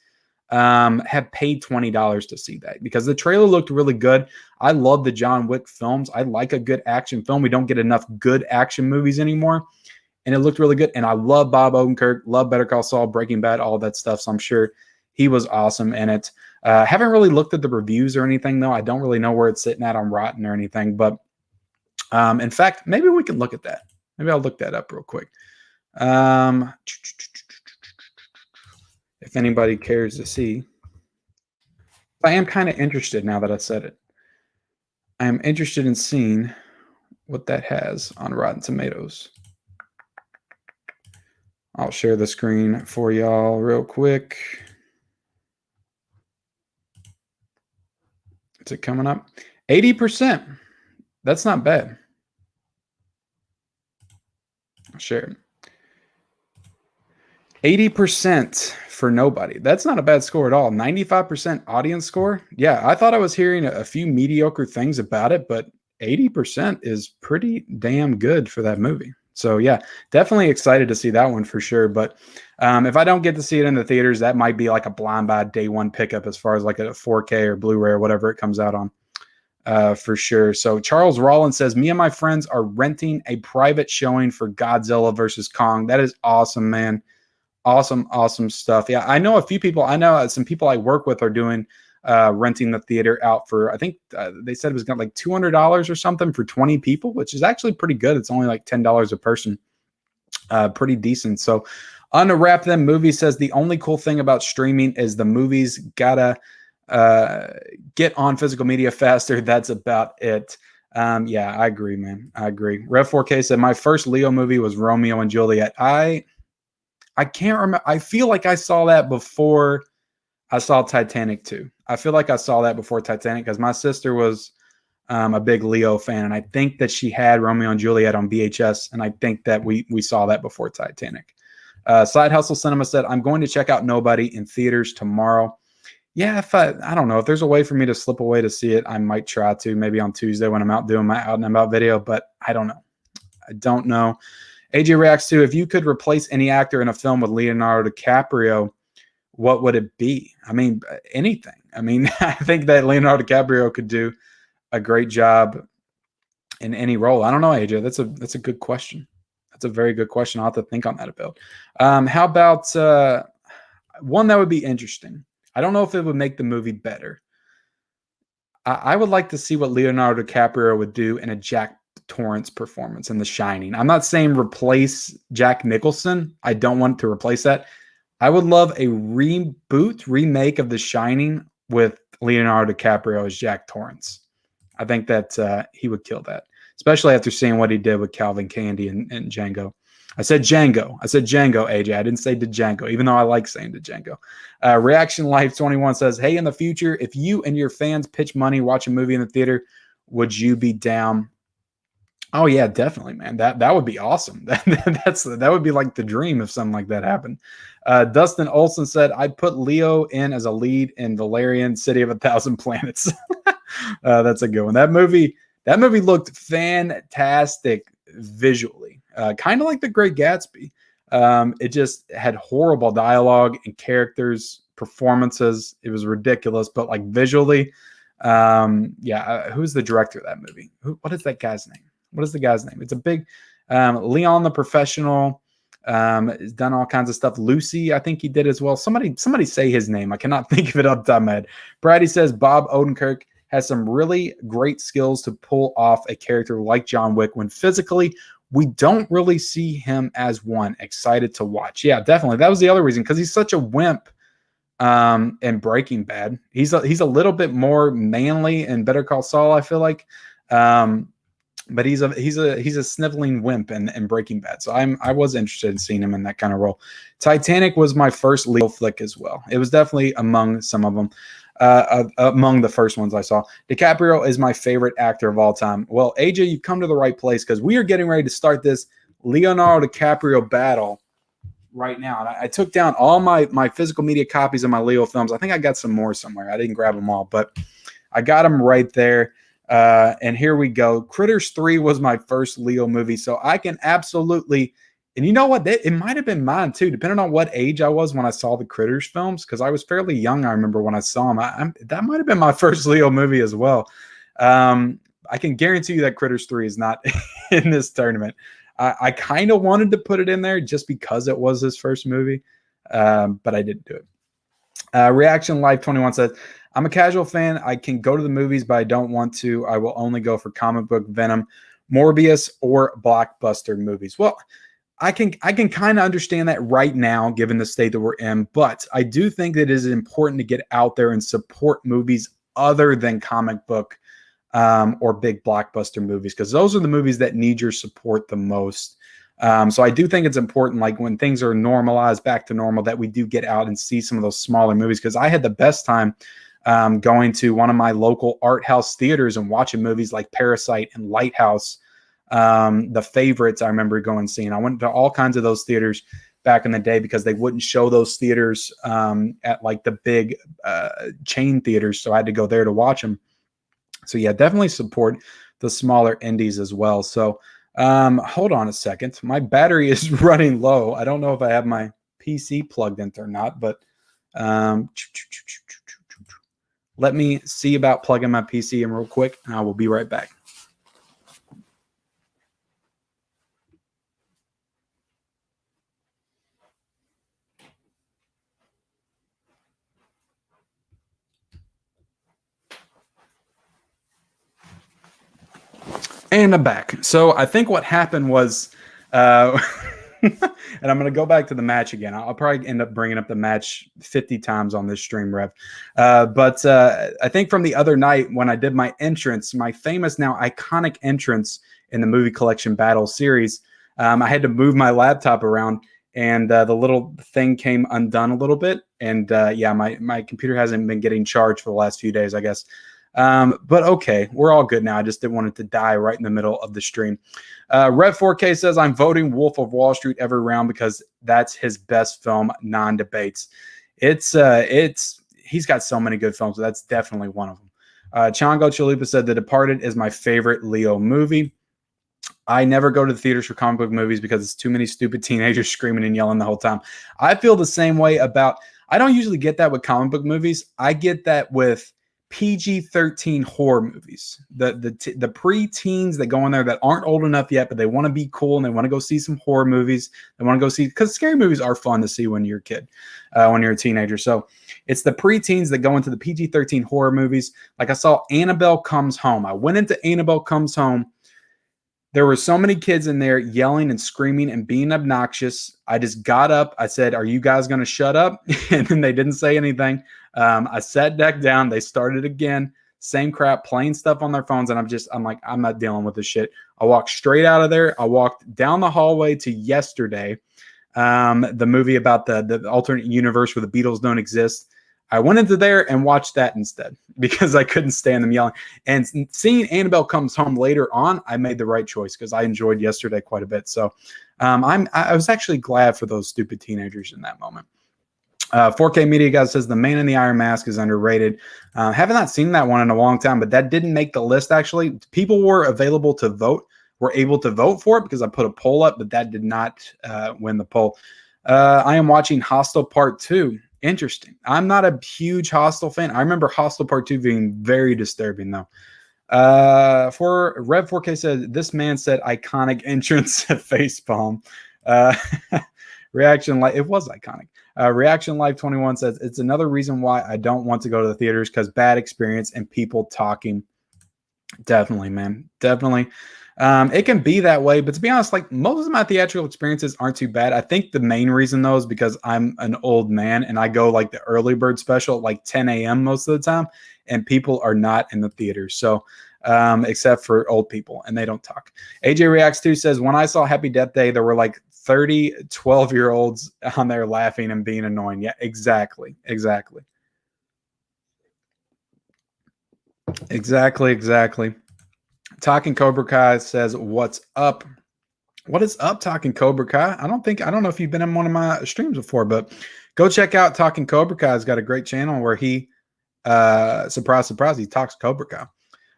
have paid $20 to see that, because the trailer looked really good. I love the John Wick films. I like a good action film. We don't get enough good action movies anymore. And it looked really good. And I love Bob Odenkirk, love Better Call Saul, Breaking Bad, all that stuff. So I'm sure he was awesome in it. Haven't really looked at the reviews or anything, though. I don't really know where it's sitting at on Rotten or anything. But in fact, maybe we can look at that. Maybe I'll look that up real quick. If anybody cares to see. I am kind of interested now that I said it. I am interested in seeing what that has on Rotten Tomatoes. I'll share the screen for y'all real quick. Is it coming up? 80%. That's not bad. I'll share it. 80% for nobody. That's not a bad score at all. 95% audience score. Yeah, I thought I was hearing a few mediocre things about it, but 80% is pretty damn good for that movie. So yeah, definitely excited to see that one for sure. But if I don't get to see it in the theaters, that might be like a blind buy day one pickup as far as like a 4K or Blu-ray or whatever it comes out on for sure. So Charles Rollins says, me and my friends are renting a private showing for Godzilla versus Kong. That is awesome, man. Awesome stuff. Yeah, I know a few people. I know some people I work with are doing renting the theater out for, I think they said it was got like $200 or something for 20 people, which is actually pretty good. It's only like $10 a person. Pretty decent. So Unwrap Them Movie says the only cool thing about streaming is the movies gotta get on physical media faster. That's about it. Yeah, I agree, man. I agree. Rev 4K said my first Leo movie was Romeo and Juliet. I can't remember. I feel like I saw that before I saw Titanic 2. I feel like I saw that before Titanic because my sister was a big Leo fan, and I think that she had Romeo and Juliet on VHS, and I think that we saw that before Titanic. Side Hustle Cinema said, I'm going to check out Nobody in theaters tomorrow. Yeah, if I don't know. If there's a way for me to slip away to see it, I might try to, maybe on Tuesday when I'm out doing my Out and About video, but I don't know. I don't know. AJ reacts to, if you could replace any actor in a film with Leonardo DiCaprio, what would it be? I mean, anything. I mean, I think that Leonardo DiCaprio could do a great job in any role. I don't know, AJ. That's a good question. That's a very good question. I'll have to think on that a bit. How about one that would be interesting? I don't know if it would make the movie better. I would like to see what Leonardo DiCaprio would do in a Jack Torrance performance in The Shining. I'm not saying replace Jack Nicholson. I don't want to replace that. I would love a remake of The Shining with Leonardo DiCaprio as Jack Torrance. I think that he would kill that, especially after seeing what he did with Calvin Candy and Django. I said Django, AJ. I didn't say DJango, even though I like saying DJango. Reaction Life 21 says, hey, in the future, if you and your fans pitch money, watch a movie in the theater, would you be down? Oh yeah, definitely, man. That would be awesome. That would be like the dream if something like that happened. Dustin Olson said, I'd put Leo in as a lead in Valerian City of a Thousand Planets. That's a good one. That movie looked fantastic visually, kind of like The Great Gatsby. It just had horrible dialogue and characters, performances. It was ridiculous, but like visually, who's the director of that movie? What is that guy's name? What is the guy's name? It's a big Leon the Professional. Has done all kinds of stuff. Lucy, I think he did as well. Somebody say his name. I cannot think of it up the top of my head. Brady says Bob Odenkirk has some really great skills to pull off a character like John Wick when physically we don't really see him as one. Excited to watch. Yeah, definitely. That was the other reason, because he's such a wimp in Breaking Bad. He's a little bit more manly in Better Call Saul, I feel like. But he's a sniveling wimp in Breaking Bad. So I was interested in seeing him in that kind of role. Titanic was my first Leo flick as well. It was definitely among some of them, among the first ones I saw. DiCaprio is my favorite actor of all time. Well, AJ, you've come to the right place, because we are getting ready to start this Leonardo DiCaprio battle right now. And I took down all my physical media copies of my Leo films. I think I got some more somewhere. I didn't grab them all, but I got them right there. And here we go. Critters 3 was my first Leo movie, so I can absolutely, and you know what? It might have been mine too, depending on what age I was when I saw the Critters films, because I was fairly young, I remember, when I saw them. That might have been my first Leo movie as well. I can guarantee you that Critters 3 is not in this tournament. I kind of wanted to put it in there just because it was his first movie, but I didn't do it. Reaction Life 21 says, I'm a casual fan. I can go to the movies, but I don't want to. I will only go for comic book, Venom, Morbius, or blockbuster movies. Well, I can kind of understand that right now, given the state that we're in, but I do think that it is important to get out there and support movies other than comic book or big blockbuster movies, because those are the movies that need your support the most. So I do think it's important, like when things are normalized back to normal, that we do get out and see some of those smaller movies, because I had the best time going to one of my local art house theaters and watching movies like Parasite and Lighthouse. The Favorites, I remember going and seeing. I went to all kinds of those theaters back in the day because they wouldn't show those theaters at like the big chain theaters, so I had to go there to watch them. So yeah, definitely support the smaller indies as well. So hold on a second. My battery is running low. I don't know if I have my PC plugged in or not, but let me see about plugging my PC in real quick, and I will be right back. And I'm back. So I think what happened was, and I'm going to go back to the match again. I'll probably end up bringing up the match 50 times on this stream, Rev. But I think from the other night when I did my entrance, my famous, now iconic entrance in the movie collection battle series, I had to move my laptop around, and the little thing came undone a little bit. And yeah, my computer hasn't been getting charged for the last few days, I guess. But okay, we're all good now. I just didn't want it to die right in the middle of the stream. Rev 4K says, I'm voting Wolf of Wall Street every round because that's his best film, non-debates. He's got so many good films, so that's definitely one of them. Chango Chalupa said, The Departed is my favorite Leo movie. I never go to the theaters for comic book movies because it's too many stupid teenagers screaming and yelling the whole time. I feel the same way about, I don't usually get that with comic book movies. I get that with PG-13 horror movies, the pre-teens that go in there that aren't old enough yet, but they want to be cool and they want to go see some horror movies. They want to go see, because scary movies are fun to see when you're a kid, when you're a teenager. So it's the pre-teens that go into the PG-13 horror movies. Like I saw Annabelle Comes Home. I went into Annabelle Comes Home. There were so many kids in there yelling and screaming and being obnoxious. I just got up. I said, are you guys going to shut up? And then they didn't say anything. I sat back down. They started again. Same crap, playing stuff on their phones. And I'm like, I'm not dealing with this shit. I walked straight out of there. I walked down the hallway to Yesterday, the movie about the alternate universe where the Beatles don't exist. I went into there and watched that instead because I couldn't stand them yelling. And seeing Annabelle Comes Home later on, I made the right choice because I enjoyed Yesterday quite a bit. So I was actually glad for those stupid teenagers in that moment. 4K Media Guy says The Man in the Iron Mask is underrated. Haven't not seen that one in a long time, but that didn't make the list actually. People were able to vote for it because I put a poll up, but that did not win the poll. I am watching Hostel Part 2. Interesting. I'm not a huge Hostel fan. I remember Hostel Part 2 being very disturbing, though. For Rev 4K said, this man said iconic entrance at Facepalm. Reaction Life, it was iconic. Reaction Life 21 says, it's another reason why I don't want to go to the theaters because bad experience and people talking. Definitely, man. Definitely. It can be that way, but to be honest, like most of my theatrical experiences aren't too bad. I think the main reason though is because I'm an old man and I go like the early bird special at like 10 a.m. most of the time, and people are not in the theater. So except for old people and they don't talk. AJ Reacts 2 says, when I saw Happy Death Day, there were like 30 12-year-olds on there laughing and being annoying. Yeah, exactly. Exactly. Talking Cobra Kai says, what's up? What is up, Talking Cobra Kai? I don't know if you've been in one of my streams before, but go check out Talking Cobra Kai. He's got a great channel where he, surprise, he talks Cobra Kai.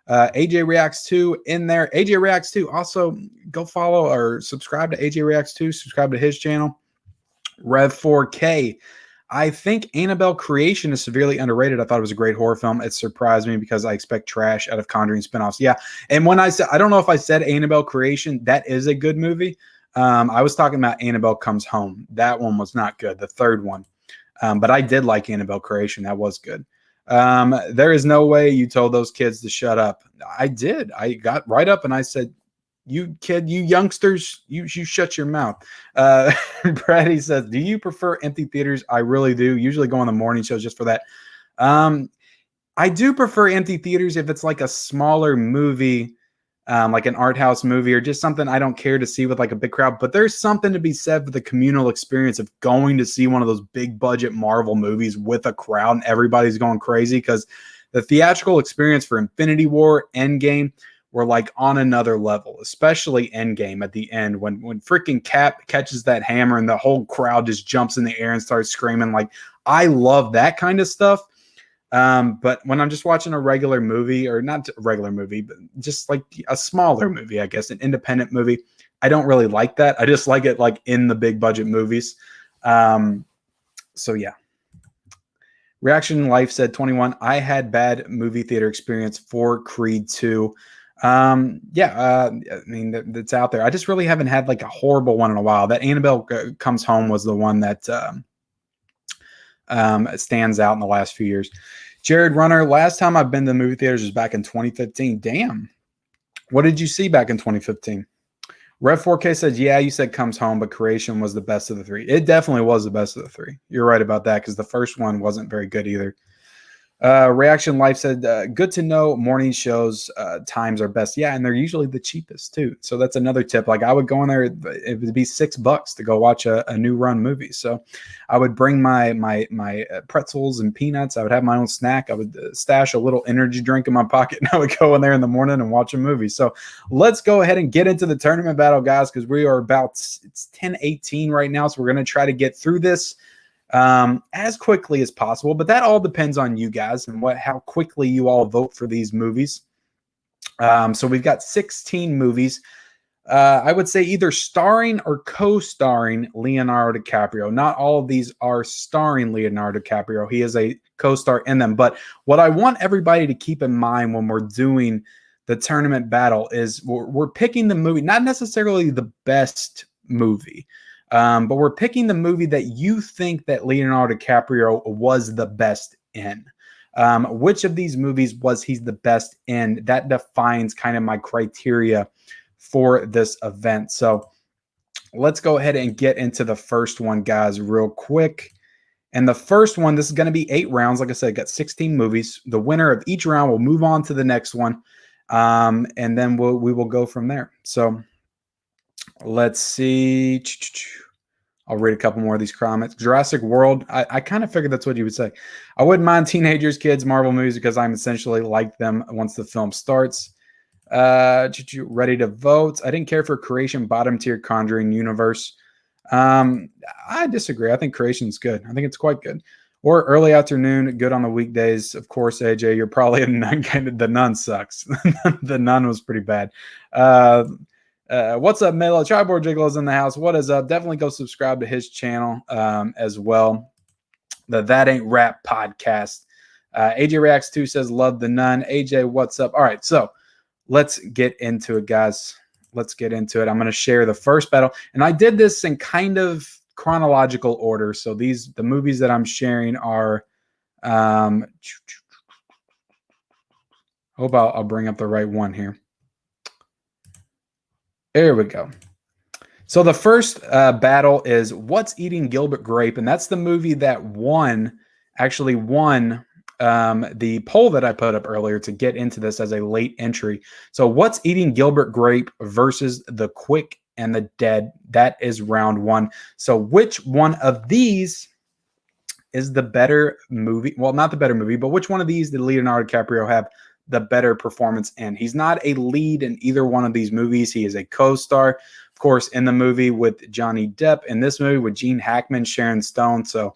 AJ Reacts 2 in there. AJ Reacts 2. Also, go follow or subscribe to AJ Reacts 2. Subscribe to his channel. Rev 4K. I think Annabelle Creation is severely underrated. I thought it was a great horror film. It surprised me because I expect trash out of Conjuring spinoffs. Yeah. And when I said, I don't know if I said Annabelle Creation, that is a good movie. I was talking about Annabelle Comes Home. That one was not good. The third one. But I did like Annabelle Creation. That was good. There is no way you told those kids to shut up. I did. I got right up and I said, you youngsters, you shut your mouth. Brady says, do you prefer empty theaters? I really do. Usually go on the morning shows just for that. I do prefer empty theaters if it's like a smaller movie, like an art house movie or just something I don't care to see with like a big crowd. But there's something to be said for the communal experience of going to see one of those big budget Marvel movies with a crowd and everybody's going crazy, because the theatrical experience for Infinity War, Endgame were like on another level, especially Endgame at the end when freaking Cap catches that hammer and the whole crowd just jumps in the air and starts screaming. Like, I love that kind of stuff. But when I'm just watching a regular movie, or not a regular movie, but just like a smaller movie, I guess, an independent movie, I don't really like that. I just like it like in the big budget movies. So yeah. Reaction Life said 21. I had bad movie theater experience for Creed 2. I mean, that's out there. I just really haven't had like a horrible one in a while. That Annabelle Comes Home was the one that stands out in the last few years. Jared Runner, last time I've been to the movie theaters was back in 2015. Damn. What did you see back in 2015? Red 4K said, yeah, you said Comes Home, but Creation was the best of the three. It definitely was the best of the three. You're right about that, because the first one wasn't very good either. Reaction Life said, good to know morning shows times are best. Yeah, and they're usually the cheapest too. So that's another tip. Like, I would go in there, it would be $6 to go watch a new run movie. So I would bring my pretzels and peanuts. I would have my own snack. I would stash a little energy drink in my pocket, and I would go in there in the morning and watch a movie. So let's go ahead and get into the tournament battle, guys, because we are about, it's 10:18 right now. So we're going to try to get through this as quickly as possible, but that all depends on you guys and how quickly you all vote for these movies. So we've got 16 movies. I would say either starring or co-starring Leonardo DiCaprio. Not all of these are starring Leonardo DiCaprio. He is a co-star in them. But what I want everybody to keep in mind when we're doing the tournament battle is we're picking the movie, not necessarily the best movie. But we're picking the movie that you think that Leonardo DiCaprio was the best in. Which of these movies was he the best in? That defines kind of my criteria for this event. So let's go ahead and get into the first one, guys, real quick. And the first one, this is going to be 8 rounds. Like I said, got 16 movies. The winner of each round will move on to the next one. And then we will go from there. So let's see. I'll read a couple more of these comments. Jurassic World. I kind of figured that's what you would say. I wouldn't mind teenagers, kids, Marvel movies, because I'm essentially like them once the film starts. Ready to vote. I didn't care for Creation, bottom tier Conjuring universe. I disagree. I think Creation's good. I think it's quite good. Or early afternoon, good on the weekdays. Of course, AJ, you're probably a Nun. The Nun sucks. The Nun was pretty bad. What's up, Melo? Triboard Jiggle's in the house. What is up? Definitely go subscribe to his channel as well. The That Ain't Rap podcast. AJ Reacts 2 says, love the Nun. AJ, what's up? All right, so let's get into it, guys. Let's get into it. I'm going to share the first battle. And I did this in kind of chronological order. So the movies that I'm sharing are hope I'll bring up the right one here. There we go. So the first battle is What's Eating Gilbert Grape? And that's the movie that actually won the poll that I put up earlier to get into this as a late entry. So What's Eating Gilbert Grape versus The Quick and the Dead. That is round 1. So which one of these is the better movie? Well, not the better movie, but which one of these did Leonardo DiCaprio have the better performance in? He's not a lead in either one of these movies. He is a co-star, of course, in the movie with Johnny Depp, in this movie with Gene Hackman, Sharon Stone. So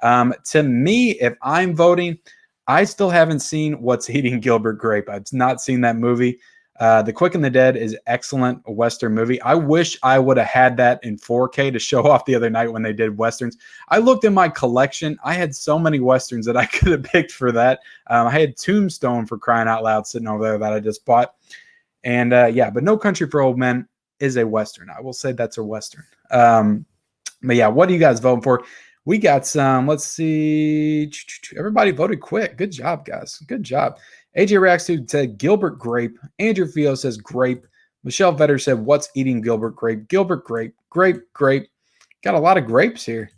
to me, if I'm voting, I still haven't seen What's Eating Gilbert Grape. I've not seen that movie. The Quick and the Dead is excellent Western movie. I wish I would have had that in 4K to show off the other night when they did Westerns. I looked in my collection. I had so many Westerns that I could have picked for that. I had Tombstone, for crying out loud, sitting over there that I just bought. And yeah, but No Country for Old Men is a Western. I will say that's a Western. But yeah, what are you guys voting for? We got some, let's see. Everybody voted quick. Good job, guys. Good job. AJ Reacts to said Gilbert Grape. Andrew Fio says Grape. Michelle Vetter said, what's eating Gilbert Grape? Gilbert Grape, grape. Got a lot of grapes here.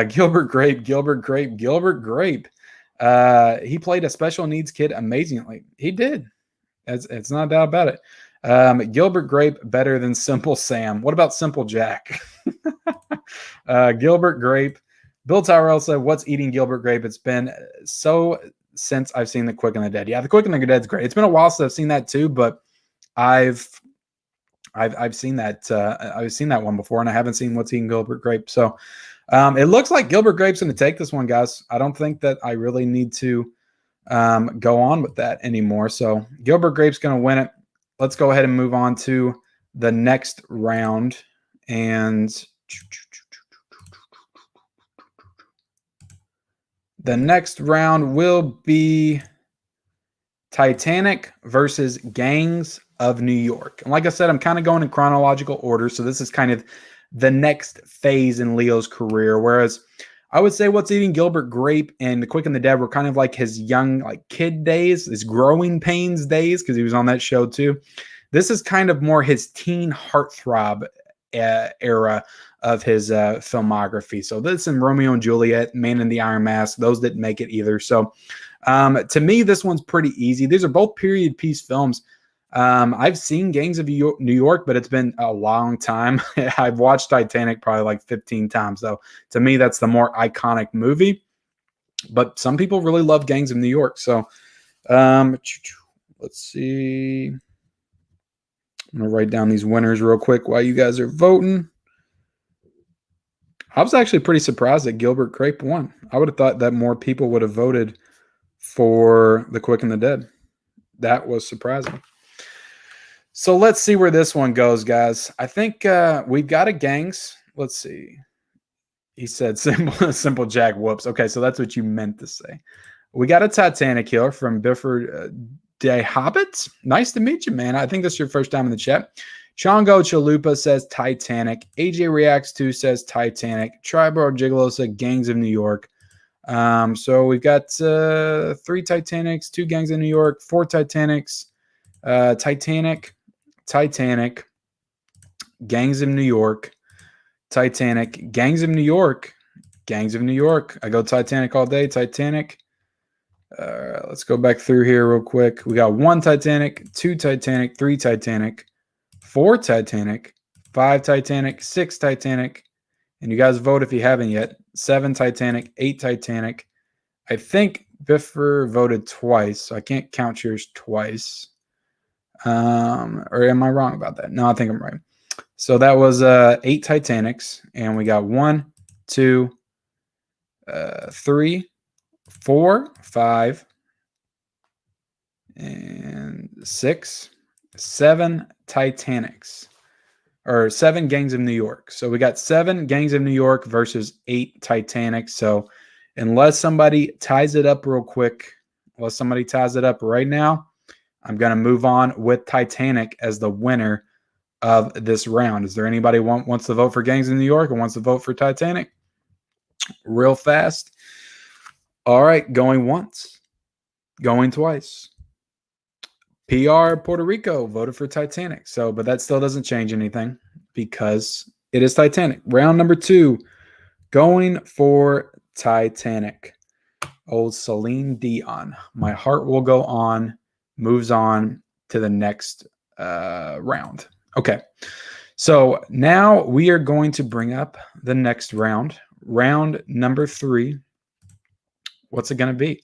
Gilbert Grape. He played a special needs kid amazingly. He did. It's not a doubt about it. Gilbert Grape better than Simple Sam. What about Simple Jack? Gilbert Grape. Bill Tyrell said, what's eating Gilbert Grape? It's been so since I've seen The Quick and the Dead. Yeah, The Quick and the Dead's great. It's been a while since I've seen that too, but I've seen that I've seen that one before, and I haven't seen What's Eating Gilbert Grape. So it looks like Gilbert Grape's going to take this one, guys. I don't think that I really need to go on with that anymore. So Gilbert Grape's going to win it. Let's go ahead and move on to the next round. And the next round will be Titanic versus Gangs of New York. And like I said, I'm kind of going in chronological order. So this is kind of the next phase in Leo's career. Whereas I would say What's Eating Gilbert Grape and The Quick and the Dead were kind of like his young, like kid days, his growing pains days, because he was on that show too. This is kind of more his teen heartthrob era of his filmography. So this and Romeo and Juliet, Man in the Iron Mask, those didn't make it either. So to me, this one's pretty easy. These are both period piece films. I've seen Gangs of New York, but it's been a long time. I've watched Titanic probably like 15 times, though. To me, that's the more iconic movie. But some people really love Gangs of New York. So let's see. I'm going to write down these winners real quick while you guys are voting. I was actually pretty surprised that Gilbert Grape won. I would have thought that more people would have voted for The Quick and the Dead. That was surprising. So let's see where this one goes, guys. I think we've got a Gangs. Let's see. He said simple Jack whoops. Okay, so that's what you meant to say. We got a Titanic here from Bifford De Hobbit. Nice to meet you, man. I think this is your first time in the chat. Chongo Chalupa says Titanic. AJ Reacts 2 says Titanic. Tribal Gigolo said Gangs of New York. So we've got 3 Titanics, 2 Gangs of New York, 4 Titanics, Titanic, Gangs of New York, Titanic, Gangs of New York, Gangs of New York. I go Titanic all day, Titanic. Let's go back through here real quick. We got 1 Titanic, 2 Titanic, 3 Titanic, 4 Titanic, 5 Titanic, 6 Titanic, and you guys vote if you haven't yet. 7 Titanic, 8 Titanic. I think Biffer voted twice, so I can't count yours twice. Or am I wrong about that? No, I think I'm right. So that was 8 Titanics, and we got 1, 2, 3, 4, 5, and 6, 7 Titanics, or 7 Gangs of New York. So we got 7 Gangs of New York versus 8 Titanic. So unless somebody ties it up real quick, unless somebody ties it up right now, I'm going to move on with Titanic as the winner of this round. Is there anybody wants to vote for Gangs of New York or wants to vote for Titanic? Real fast. All right, going once, going twice. PR Puerto Rico voted for Titanic. So, but that still doesn't change anything because it is Titanic. Round number 2, going for Titanic. Old Celine Dion. My Heart Will Go On moves on to the next round. Okay. So now we are going to bring up the next round. Round number 3. What's it going to be?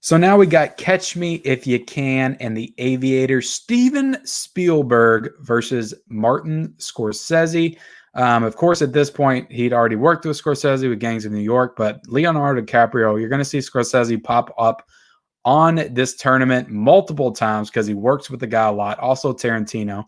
So now we got Catch Me If You Can and The Aviator. Steven Spielberg versus Martin Scorsese. Of course, at this point, he'd already worked with Scorsese with Gangs of New York, but Leonardo DiCaprio, you're going to see Scorsese pop up on this tournament multiple times because he works with the guy a lot. Also Tarantino.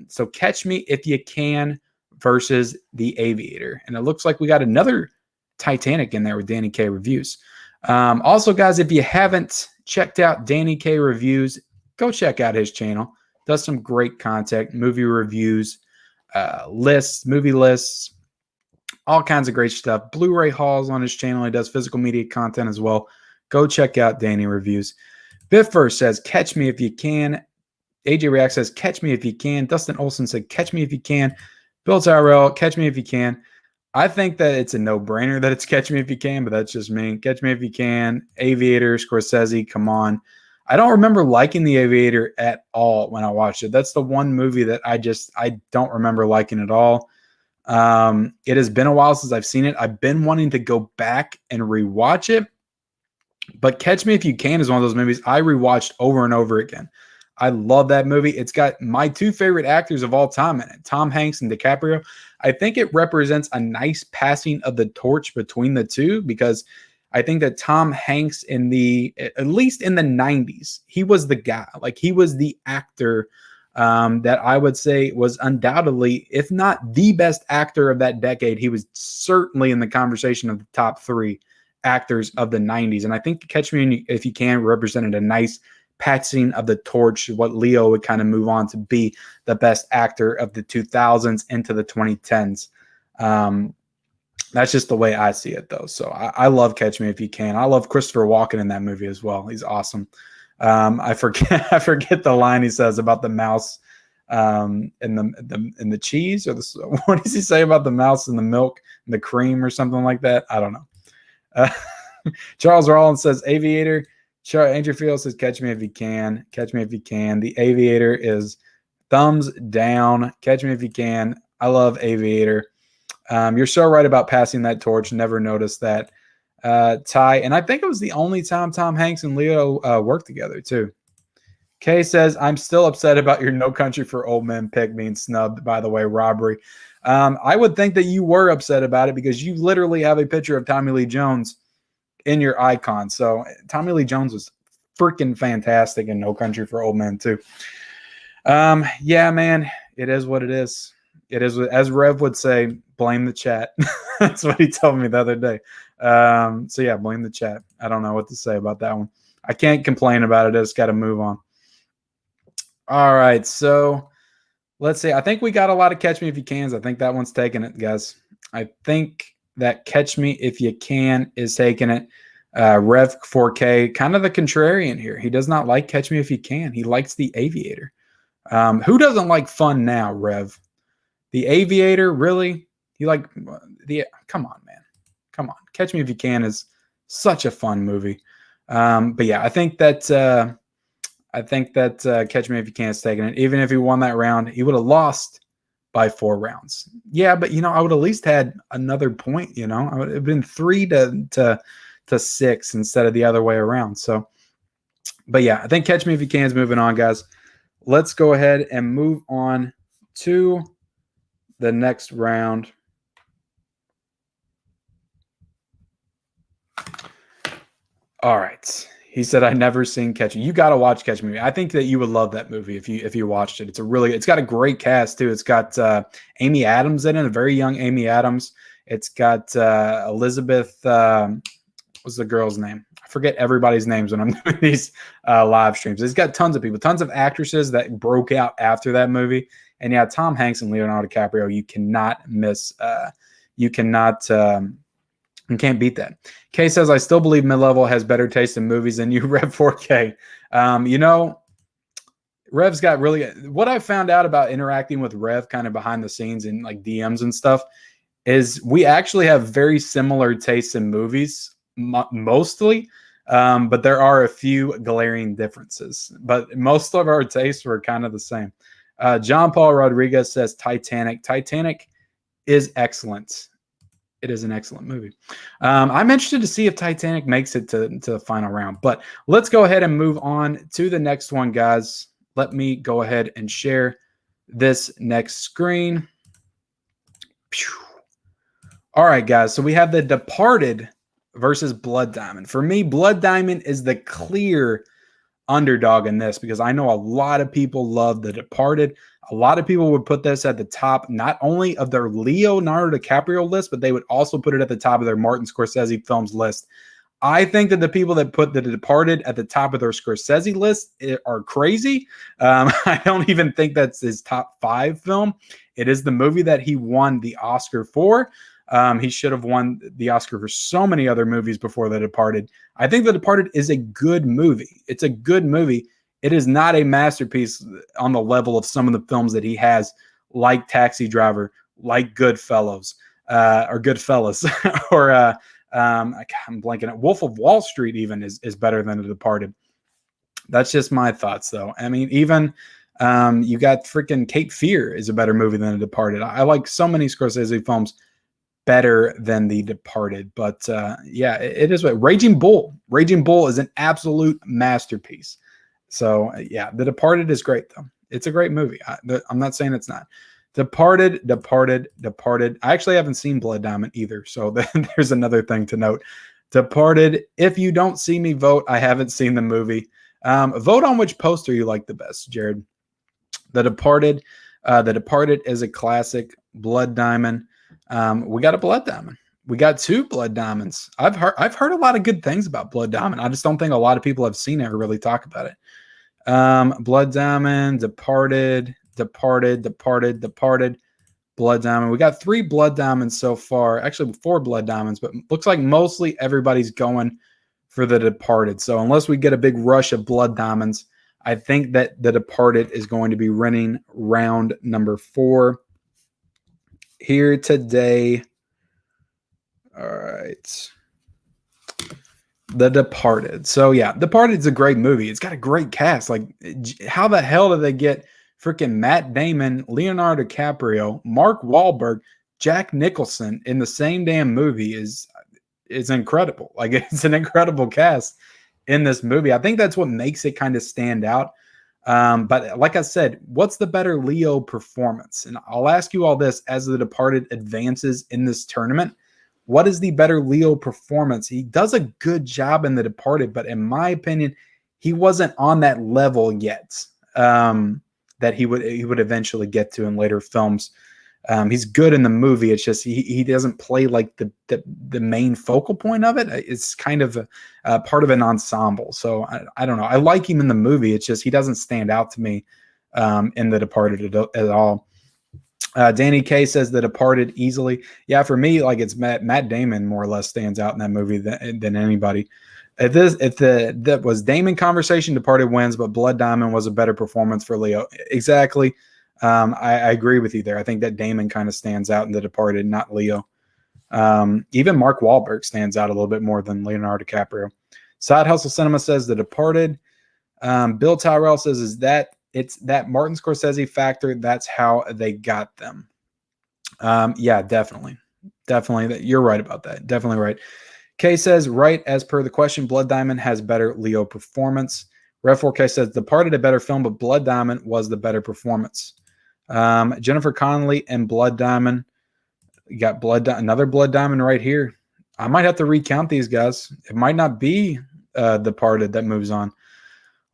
So Catch Me If You Can versus The Aviator. And it looks like we got another Titanic in there with Danny K Reviews. Also, guys, if you haven't checked out Danny K Reviews, go check out his channel. Does some great content, movie reviews, lists, movie lists, all kinds of great stuff. Blu-ray hauls on his channel. He does physical media content as well. Go check out Danny Reviews. Biffer says, Catch Me If You Can. AJ React says, catch me if you can. Dustin Olson said, catch me if you can. Bill Tyrell, catch me if you can. I think that it's a no-brainer that it's catch me if you can, but that's just me. Catch me if you can. Aviator, Scorsese, come on. I don't remember liking The Aviator at all when I watched it. That's the one movie that I don't remember liking at all. It has been a while since I've seen it. I've been wanting to go back and rewatch it, but Catch Me If You Can is one of those movies I rewatched over and over again. I love that movie. It's got my two favorite actors of all time in it, Tom Hanks and DiCaprio. I think it represents a nice passing of the torch between the two, because I think that Tom Hanks at least in the 90s, he was the guy. Like, he was the actor that I would say was undoubtedly, if not the best actor of that decade. He was certainly in the conversation of the top 3 actors of the 90s. And I think Catch Me If You Can represented a nice passing of the torch, what Leo would kind of move on to be the best actor of the 2000s into the 2010s. That's just the way I see it, though. So I love Catch Me If You Can. I love Christopher Walken in that movie as well. He's awesome. I forget the line he says about the mouse in the cheese, or what does he say about the mouse and the milk and the cream or something like that? I don't know. Charles Rollins says Aviator. Andrew Fields says Catch Me If You Can. Catch Me If You Can. The Aviator is thumbs down. Catch Me If You Can. I love Aviator. You're so right about passing that torch. Never noticed that. Ty, and I think it was the only time Tom Hanks and Leo worked together too. Kay says, I'm still upset about your No Country for Old Men pick being snubbed, by the way, robbery. I would think that you were upset about it because you literally have a picture of Tommy Lee Jones in your icon. So Tommy Lee Jones was freaking fantastic in No Country for Old Men too. Yeah, man, it is what it is. It is, as Rev would say, blame the chat. That's what he told me the other day. So yeah, blame the chat. I don't know what to say about that one. I can't complain about it. I just got to move on. All right, so let's see. I think we got a lot of Catch Me If You Cans. I think that one's taking it, guys. I think that Catch Me If You Can is taking it. Rev 4K, kind of the contrarian here. He does not like Catch Me If You Can. He likes The Aviator. Who doesn't like fun now, Rev? The Aviator, really? You like come on, man. Come on. Catch Me If You Can is such a fun movie. But yeah, I think that Catch Me If You Can is taking it. Even if he won that round, he would have lost by 4 rounds. Yeah, but I would at least had another point, I would have been 3 to 6 instead of the other way around. So, but yeah, I think Catch Me If You Can is moving on, guys. Let's go ahead and move on to the next round. All right. He said, I never seen Catch Me. You got to watch Catch Me. I think that you would love that movie if you watched it. It's got a great cast too. It's got Amy Adams in it, a very young Amy Adams. It's got Elizabeth, what's the girl's name? I forget everybody's names when I'm doing these live streams. It's got tons of people, tons of actresses that broke out after that movie. And yeah, Tom Hanks and Leonardo DiCaprio, you cannot miss. You can't beat that. Kay says, I still believe Mid-Level has better taste in movies than you, Rev 4K. Rev's got really, what I found out about interacting with Rev kind of behind the scenes and like DMs and stuff is we actually have very similar tastes in movies, mostly. But there are a few glaring differences. But most of our tastes were kind of the same. John Paul Rodriguez says Titanic. Titanic is excellent. It is an excellent movie. I'm interested to see if Titanic makes it to the final round. But let's go ahead and move on to the next one, guys. Let me go ahead and share this next screen. All right, guys. So we have The Departed versus Blood Diamond. For me, Blood Diamond is the clear underdog in this because I know a lot of people love The Departed. A lot of people would put this at the top, not only of their Leonardo DiCaprio list, but they would also put it at the top of their Martin Scorsese films list. I think that the people that put The Departed at the top of their Scorsese list are crazy. I don't even think that's his top 5 film. It is the movie that he won the Oscar for. He should have won the Oscar for so many other movies before The Departed. I think The Departed is a good movie. It's a good movie. It is not a masterpiece on the level of some of the films that he has, like Taxi Driver, like Goodfellas, or Goodfellas, or I'm blanking out. Wolf of Wall Street even is better than The Departed. That's just my thoughts, though. I mean, even you got freaking Cape Fear is a better movie than The Departed. I like so many Scorsese films better than The Departed, but yeah, it is what Raging Bull is an absolute masterpiece. So yeah, The Departed is great though. It's a great movie. I'm not saying it's not. Departed. I actually haven't seen Blood Diamond either, so there's another thing to note. Departed. If you don't see me vote, I haven't seen the movie. Vote on which poster you like the best, Jared. The Departed. The Departed is a classic. Blood Diamond. We got a Blood Diamond. We got 2 Blood Diamonds. I've heard a lot of good things about Blood Diamond. I just don't think a lot of people have seen it or really talk about it. Blood Diamond, Departed, Blood Diamond. We got 3 Blood Diamonds so far. Actually, 4 Blood Diamonds, but looks like mostly everybody's going for The Departed. So unless we get a big rush of Blood Diamonds, I think that The Departed is going to be running round number 4 here today. All right. The Departed. So yeah, Departed's a great movie. It's got a great cast. Like, how the hell did they get freaking Matt Damon, Leonardo DiCaprio, Mark Wahlberg, Jack Nicholson in the same damn movie is incredible. Like, it's an incredible cast in this movie. I think that's what makes it kind of stand out. But like I said, what's the better Leo performance? And I'll ask you all this as The Departed advances in this tournament. What is the better Leo performance? He does a good job in The Departed, but in my opinion, he wasn't on that level yet that he would eventually get to in later films. He's good in the movie. It's just he doesn't play like the main focal point of it. It's kind of a part of an ensemble. So I don't know. I like him in the movie. It's just he doesn't stand out to me in The Departed at all. Danny K says The Departed easily. Yeah, for me, like, it's Matt Damon more or less stands out in that movie than anybody. If that was Damon conversation, Departed wins, but Blood Diamond was a better performance for Leo. Exactly. I agree with you there. I think that Damon kind of stands out in The Departed, not Leo. Even Mark Wahlberg stands out a little bit more than Leonardo DiCaprio. Side Hustle Cinema says The Departed. Bill Tyrell says it's that Martin Scorsese factor. That's how they got them. Yeah, definitely. You're right about that. Definitely right. Kay says, right as per the question, Blood Diamond has better Leo performance. Rev 4K says, Departed a better film, but Blood Diamond was the better performance. Jennifer Connelly and Blood Diamond. You got another Blood Diamond right here. I might have to recount these guys. It might not be Departed that moves on.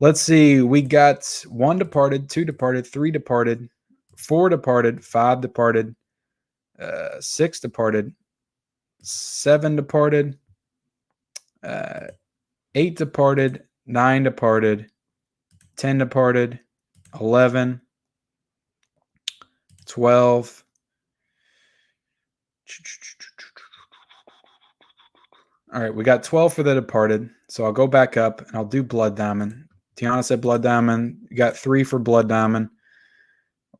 Let's see. We got 1 Departed, 2 Departed, 3 Departed, 4 Departed, 5 Departed, 6 Departed, 7 Departed, 8 Departed, 9 Departed, 10 Departed, 11, 12. All right, we got 12 for The Departed. So I'll go back up and I'll do Blood Diamond. Tiana said Blood Diamond. You got 3 for Blood Diamond.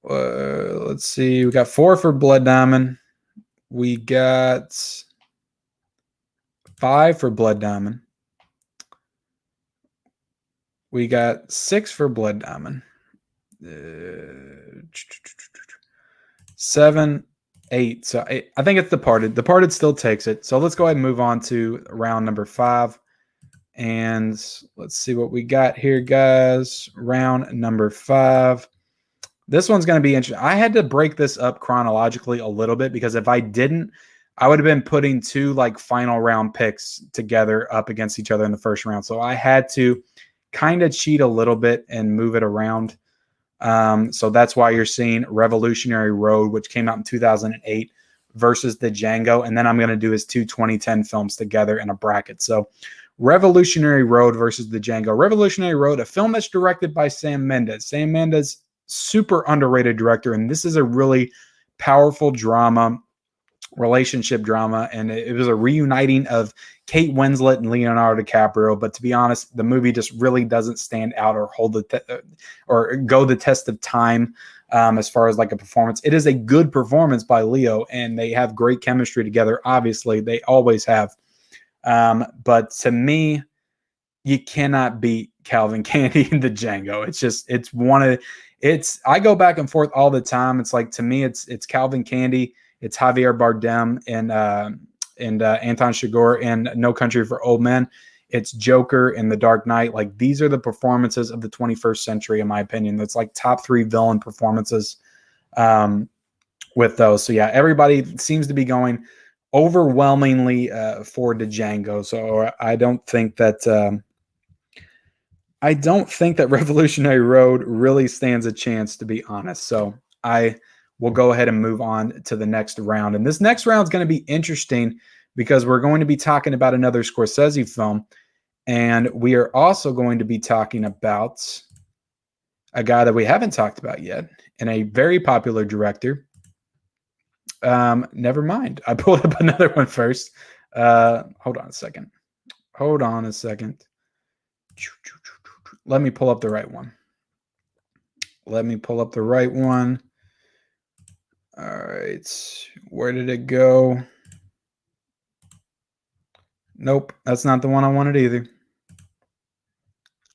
Let's see. We got 4 for Blood Diamond. We got 5 for Blood Diamond. We got 6 for Blood Diamond. 7, 8. So I think it's Departed. Departed still takes it. So let's go ahead and move on to round number 5. And let's see what we got here, guys. Round number 5. This one's going to be interesting. I had to break this up chronologically a little bit because if I didn't, I would have been putting 2 like final round picks together up against each other in the first round. So I had to kind of cheat a little bit and move it around. So that's why you're seeing Revolutionary Road, which came out in 2008, versus the DJango. And then I'm going to do his 2 2010 films together in a bracket. So Revolutionary Road versus the DJango. Revolutionary Road, a film that's directed by Sam Mendes. Sam Mendes, super underrated director, and this is a really powerful drama relationship drama, and it was a reuniting of Kate Winslet and Leonardo DiCaprio. But to be honest, the movie just really doesn't stand out or or go the test of time as far as like a performance. It is a good performance by Leo, and they have great chemistry together. Obviously, they always have. But to me, you cannot beat Calvin Candy in the Django. I go back and forth all the time. It's like, to me, it's Calvin Candy. It's Javier Bardem and Anton Chigurh in No Country for Old Men. It's Joker in The Dark Knight. Like, these are the performances of the 21st century, in my opinion. That's like top 3 villain performances with those. So yeah, everybody seems to be going overwhelmingly for Django. So I don't think that Revolutionary Road really stands a chance, to be honest. So we'll go ahead and move on to the next round. And this next round is going to be interesting because we're going to be talking about another Scorsese film. And we are also going to be talking about a guy that we haven't talked about yet, and a very popular director. Never mind. I pulled up another one first. Hold on a second. Let me pull up the right one. All right. Where did it go? Nope. That's not the one I wanted either.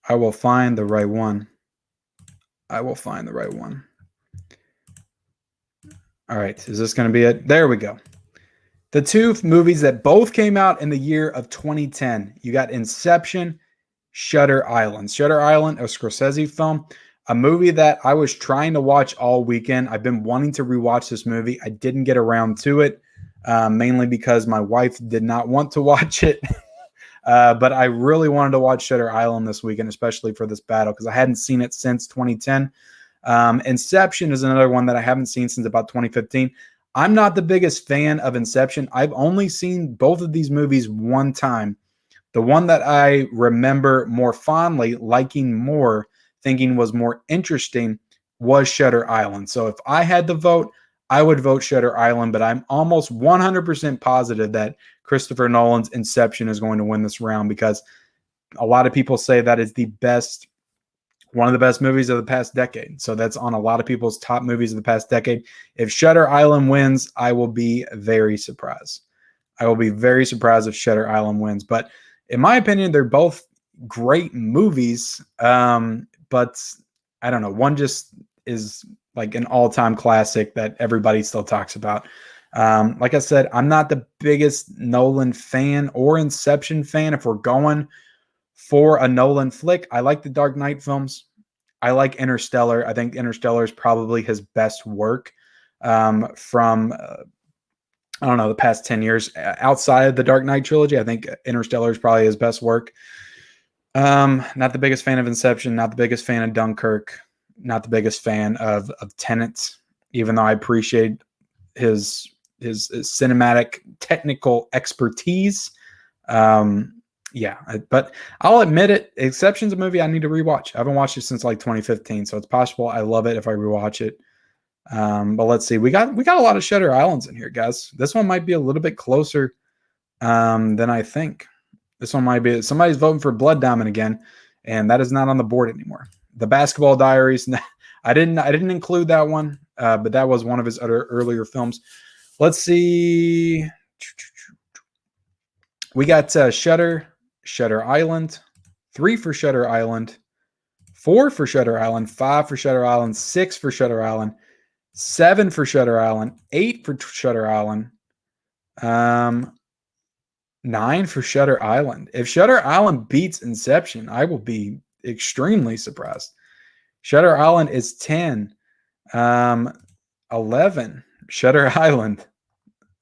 I will find the right one. All right. Is this going to be it? There we go. The 2 movies that both came out in the year of 2010. You got Inception, Shutter Island. Shutter Island, a Scorsese film. A movie that I was trying to watch all weekend. I've been wanting to rewatch this movie. I didn't get around to it, mainly because my wife did not want to watch it. But I really wanted to watch Shutter Island this weekend, especially for this battle, because I hadn't seen it since 2010. Inception is another one that I haven't seen since about 2015. I'm not the biggest fan of Inception. I've only seen both of these movies one time. The one that I remember more fondly, liking more, thinking was more interesting, was Shutter Island. So if I had to vote, I would vote Shutter Island, but I'm almost 100% positive that Christopher Nolan's Inception is going to win this round, because a lot of people say that is one of the best movies of the past decade. So that's on a lot of people's top movies of the past decade. If Shutter Island wins, I will be very surprised. If Shutter Island wins. But in my opinion, they're both great movies. But I don't know. One just is like an all-time classic that everybody still talks about. Like I said, I'm not the biggest Nolan fan or Inception fan. If we're going for a Nolan flick, I like the Dark Knight films. I like Interstellar. I think Interstellar is probably his best work from the past 10 years. Outside of the Dark Knight trilogy, I think Interstellar is probably his best work. Not the biggest fan of Inception, not the biggest fan of Dunkirk, not the biggest fan of Tenet, even though I appreciate his cinematic technical expertise. But I'll admit it, Inception's a movie I need to rewatch. I haven't watched it since like 2015, so it's possible I love it if I rewatch it. But let's see. We got a lot of Shutter Islands in here, guys. This one might be a little bit closer than I think. This one might be, somebody's voting for Blood Diamond again, and that is not on the board anymore. The Basketball Diaries, I didn't include that one, but that was one of his other earlier films. Let's see. We got Shutter Island, 3 for Shutter Island, 4 for Shutter Island, 5 for Shutter Island, 6 for Shutter Island, 7 for Shutter Island, 8 for Shutter Island, 9 for Shutter Island. If Shutter Island beats Inception, I will be extremely surprised. Shutter Island is 10. 11. Shutter Island.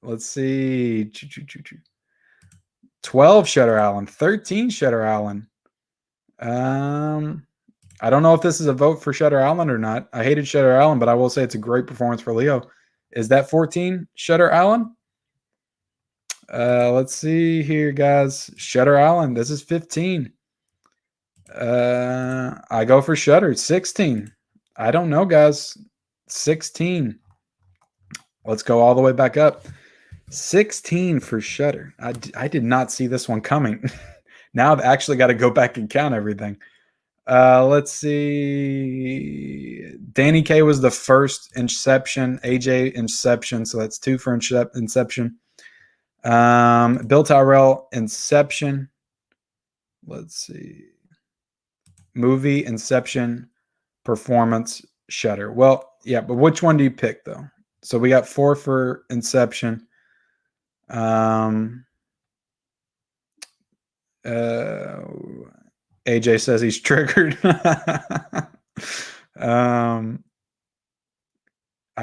Let's see. 12 Shutter Island. 13 Shutter Island. I don't know if this is a vote for Shutter Island or not. I hated Shutter Island, but I will say it's a great performance for Leo. Is that 14 Shutter Island? Let's see here, guys. Shutter Island. This is 15. I go for Shutter. 16. I don't know, guys. 16. Let's go all the way back up. 16 for Shudder. I did not see this one coming. Now I've actually got to go back and count everything. Let's see. Danny Kaye was the first Inception. AJ Inception. So that's 2 for Inception. Bill Tyrell Inception. Let's see. Movie Inception. Performance Shudder. Well, yeah, but which one do you pick though? So we got 4 for Inception. AJ says he's triggered. I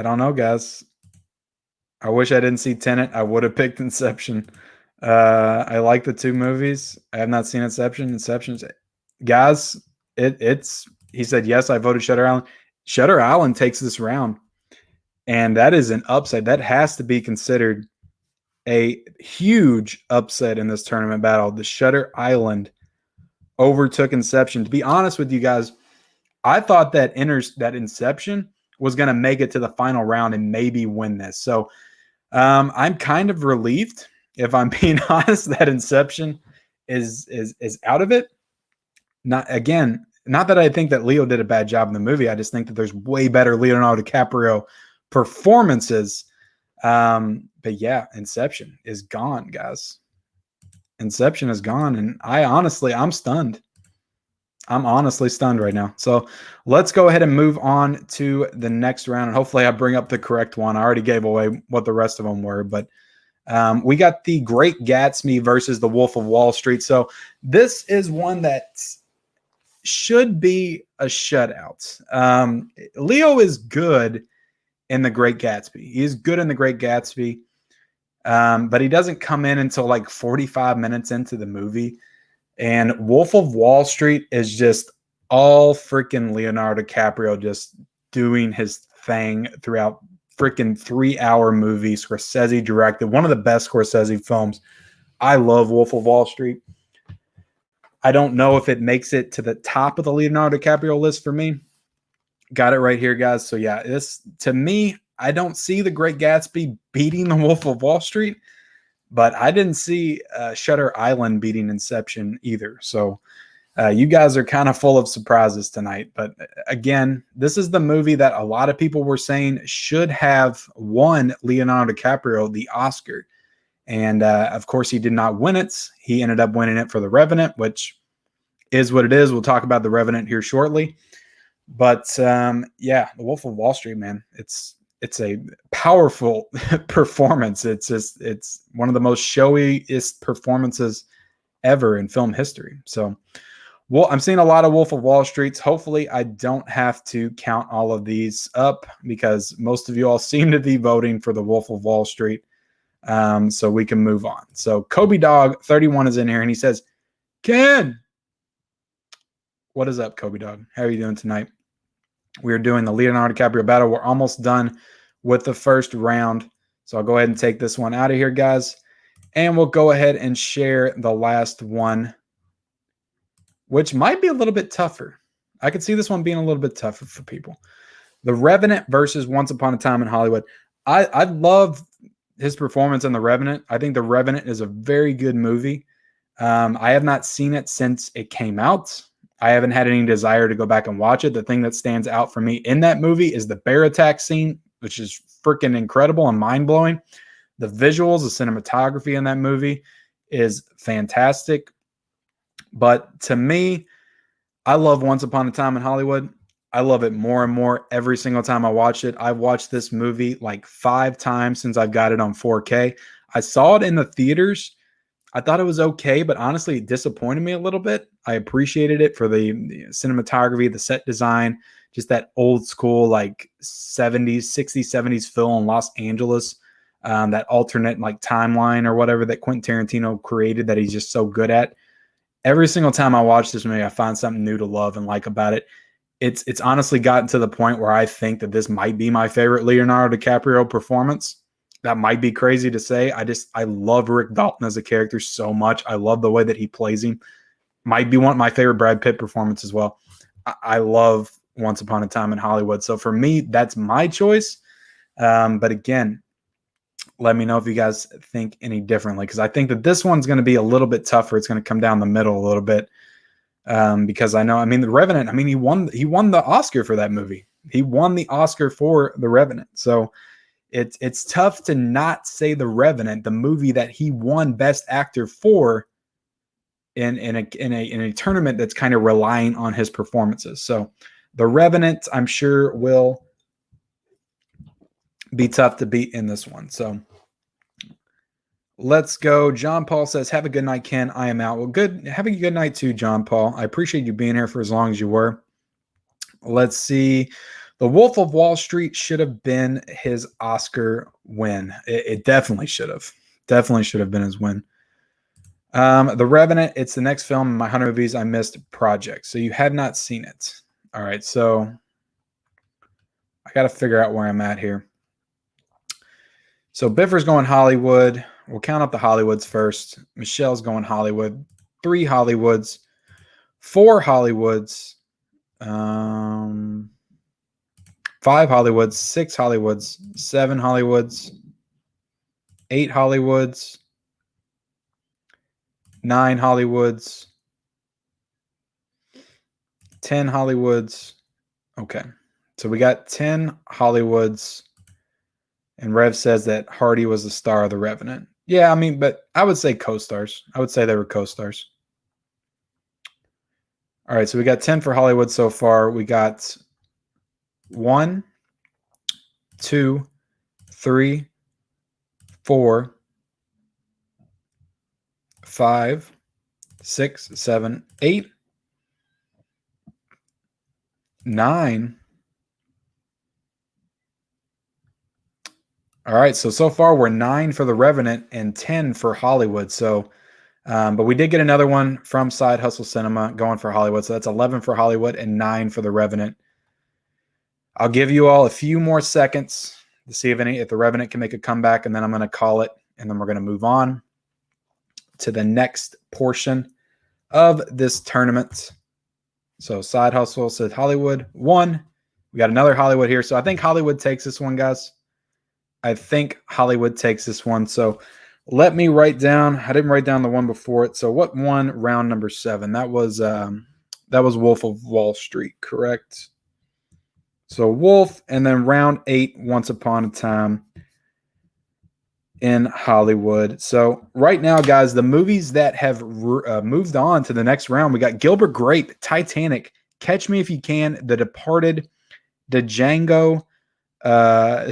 don't know, guys. I wish I didn't see Tenet. I would have picked Inception. I like the 2 movies. I have not seen Inception. Inception's, guys, it's he said yes, I voted Shutter Island. Shutter Island takes this round. And that is an upset. That has to be considered a huge upset in this tournament battle. The Shutter Island overtook Inception. To be honest with you guys, I thought that Inception was going to make it to the final round and maybe win this. So I'm kind of relieved, if I'm being honest, that Inception is out of it. Not that I think that Leo did a bad job in the movie. I just think that there's way better Leonardo Dicaprio performances. But yeah, Inception is gone, guys. Inception is gone, and I'm stunned. I'm honestly stunned right now. So let's go ahead and move on to the next round, and hopefully I bring up the correct one. I already gave away what the rest of them were, but we got the Great Gatsby versus the Wolf of Wall Street. So this is one that should be a shutout. Leo is good in the Great Gatsby. He is good in the Great Gatsby. But he doesn't come in until like 45 minutes into the movie. And Wolf of Wall Street is just all freaking Leonardo DiCaprio just doing his thing throughout freaking 3-hour movie. Scorsese directed, one of the best Scorsese films. I love Wolf of Wall Street. I don't know if it makes it to the top of the Leonardo DiCaprio list for me. Got it right here, guys. So yeah, this, to me, I don't see the Great Gatsby beating the Wolf of Wall Street, but I didn't see Shutter Island beating Inception either. So you guys are kind of full of surprises tonight. But again, this is the movie that a lot of people were saying should have won Leonardo DiCaprio the Oscar. And of course, he did not win it. He ended up winning it for The Revenant, which is what it is. We'll talk about The Revenant here shortly. But yeah, The Wolf of Wall Street, man, it's a powerful performance. It's one of the most showiest performances ever in film history. So, well, I'm seeing a lot of Wolf of Wall Streets. Hopefully I don't have to count all of these up because most of you all seem to be voting for the Wolf of Wall Street. So we can move on. So Kobe Dog 31 is in here and he says, Ken, what is up, Kobe Dog? How are you doing tonight? We are doing the Leonardo DiCaprio battle. We're almost done with the first round. So I'll go ahead and take this one out of here, guys. And we'll go ahead and share the last one, which might be a little bit tougher. I could see this one being a little bit tougher for people. The Revenant versus Once Upon a Time in Hollywood. I love his performance in The Revenant. I think The Revenant is a very good movie. I have not seen it since it came out. I haven't had any desire to go back and watch it. The thing that stands out for me in that movie is the bear attack scene, which is freaking incredible and mind-blowing. The visuals, the cinematography in that movie is fantastic. But to me, I love Once Upon a Time in Hollywood. I love it more and more every single time I watch it. I've watched this movie like 5 times since I've got it on 4K. I saw it in the theaters. I thought it was okay, but honestly, it disappointed me a little bit. I appreciated it for the cinematography, the set design, just that old school, like 70s, 60s, 70s feel in Los Angeles, that alternate like timeline or whatever that Quentin Tarantino created that he's just so good at. Every single time I watch this movie, I find something new to love and like about it. It's honestly gotten to the point where I think that this might be my favorite Leonardo DiCaprio performance. That might be crazy to say. I love Rick Dalton as a character so much. I love the way that he plays him. Might be one of my favorite Brad Pitt performances as well. I love Once Upon a Time in Hollywood. So for me, that's my choice. But again, let me know if you guys think any differently, because I think that this one's going to be a little bit tougher. It's going to come down the middle a little bit, because I know, I mean, The Revenant, I mean, he won the Oscar for that movie. He won the Oscar for The Revenant. So it's tough to not say The Revenant, the movie that he won Best Actor for, in a tournament that's kind of relying on his performances. So The Revenant, I'm sure, will be tough to beat in this one. So let's go. John Paul says, have a good night, Ken. I am out. Well, good. Have a good night too, John Paul. I appreciate you being here for as long as you were. Let's see. The Wolf of Wall Street should have been his Oscar win. It definitely should have. Definitely should have been his win. The Revenant, it's the next film in my 100 movies I missed project. So you had not seen it. All right. So I got to figure out where I'm at here. So Biffer's going Hollywood. We'll count up the Hollywoods first. Michelle's going Hollywood. 3 Hollywoods. 4 Hollywoods. 5 Hollywoods. 6 Hollywoods. 7 Hollywoods. 8 Hollywoods. 9 Hollywoods. 10 Hollywoods. Okay. So we got 10 Hollywoods. And Rev says that Hardy was the star of The Revenant. Yeah, I mean, but I would say co-stars. I would say they were co-stars. All right, so we got 10 for Hollywood so far. We got 1, 2, 3, 4, 5, 6, 7, 8, 9. All right, so far we're 9 for The Revenant and 10 for Hollywood. So, but we did get another one from Side Hustle Cinema going for Hollywood. So that's 11 for Hollywood and 9 for The Revenant. I'll give you all a few more seconds to see if The Revenant can make a comeback, and then I'm going to call it, and then we're going to move on to the next portion of this tournament. So Side Hustle said Hollywood 1. We got another Hollywood here. So I think Hollywood takes this one, guys. I think Hollywood takes this one. So let me write down. I didn't write down the one before it. So what won round number 7? That was Wolf of Wall Street, correct? So Wolf, and then round 8, Once Upon a Time in Hollywood. So right now, guys, the movies that have moved on to the next round, we got Gilbert Grape, Titanic, Catch Me If You Can, The Departed, DJango,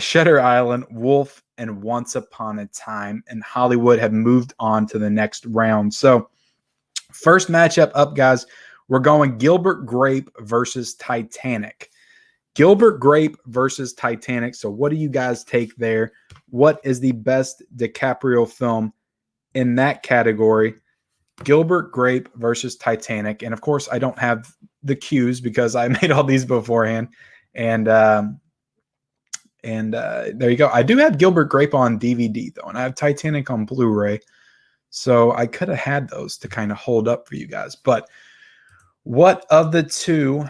Shutter Island, Wolf, and Once Upon a Time in Hollywood have moved on to the next round. So first matchup up, guys, we're going Gilbert Grape versus Titanic. Gilbert Grape versus Titanic. So what do you guys take there? What is the best DiCaprio film in that category? Gilbert Grape versus Titanic. And of course, I don't have the cues because I made all these beforehand. And there you go. I do have Gilbert Grape on DVD, though, and I have Titanic on Blu-ray. So I could have had those to kind of hold up for you guys. But what of the two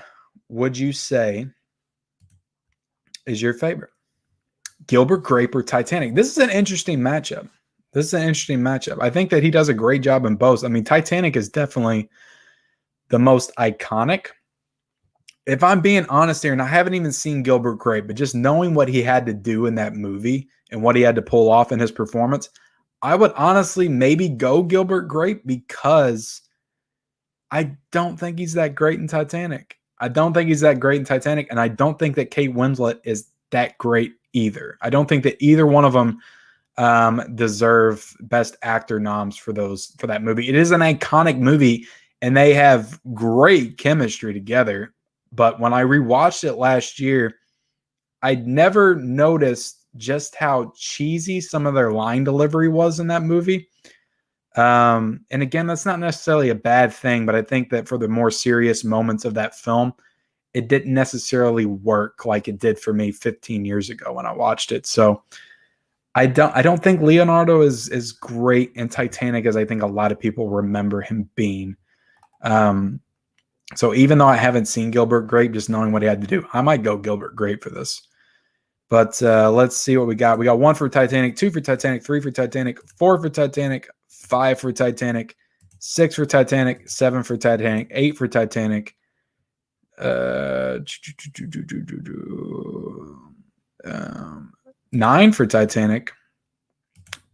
would you say is your favorite? Gilbert Grape or Titanic? This is an interesting matchup. I think that he does a great job in both. I mean, Titanic is definitely the most iconic. If I'm being honest here, and I haven't even seen Gilbert Grape, but just knowing what he had to do in that movie and what he had to pull off in his performance, I would honestly maybe go Gilbert Grape because I don't think he's that great in Titanic. And I don't think that Kate Winslet is that great either. I don't think that either one of them deserve Best Actor noms for that movie. It is an iconic movie, and they have great chemistry together. But when I rewatched it last year, I'd never noticed just how cheesy some of their line delivery was in that movie. And again, that's not necessarily a bad thing, but I think that for the more serious moments of that film, it didn't necessarily work like it did for me 15 years ago when I watched it. So I don't think Leonardo is great in Titanic as I think a lot of people remember him being. So even though I haven't seen Gilbert Grape, just knowing what he had to do, I might go Gilbert Grape for this. But let's see what we got. We got 1 for Titanic, 2 for Titanic, 3 for Titanic, 4 for Titanic, 5 for Titanic, 6 for Titanic, 7 for Titanic, 8 for Titanic, 9 for Titanic,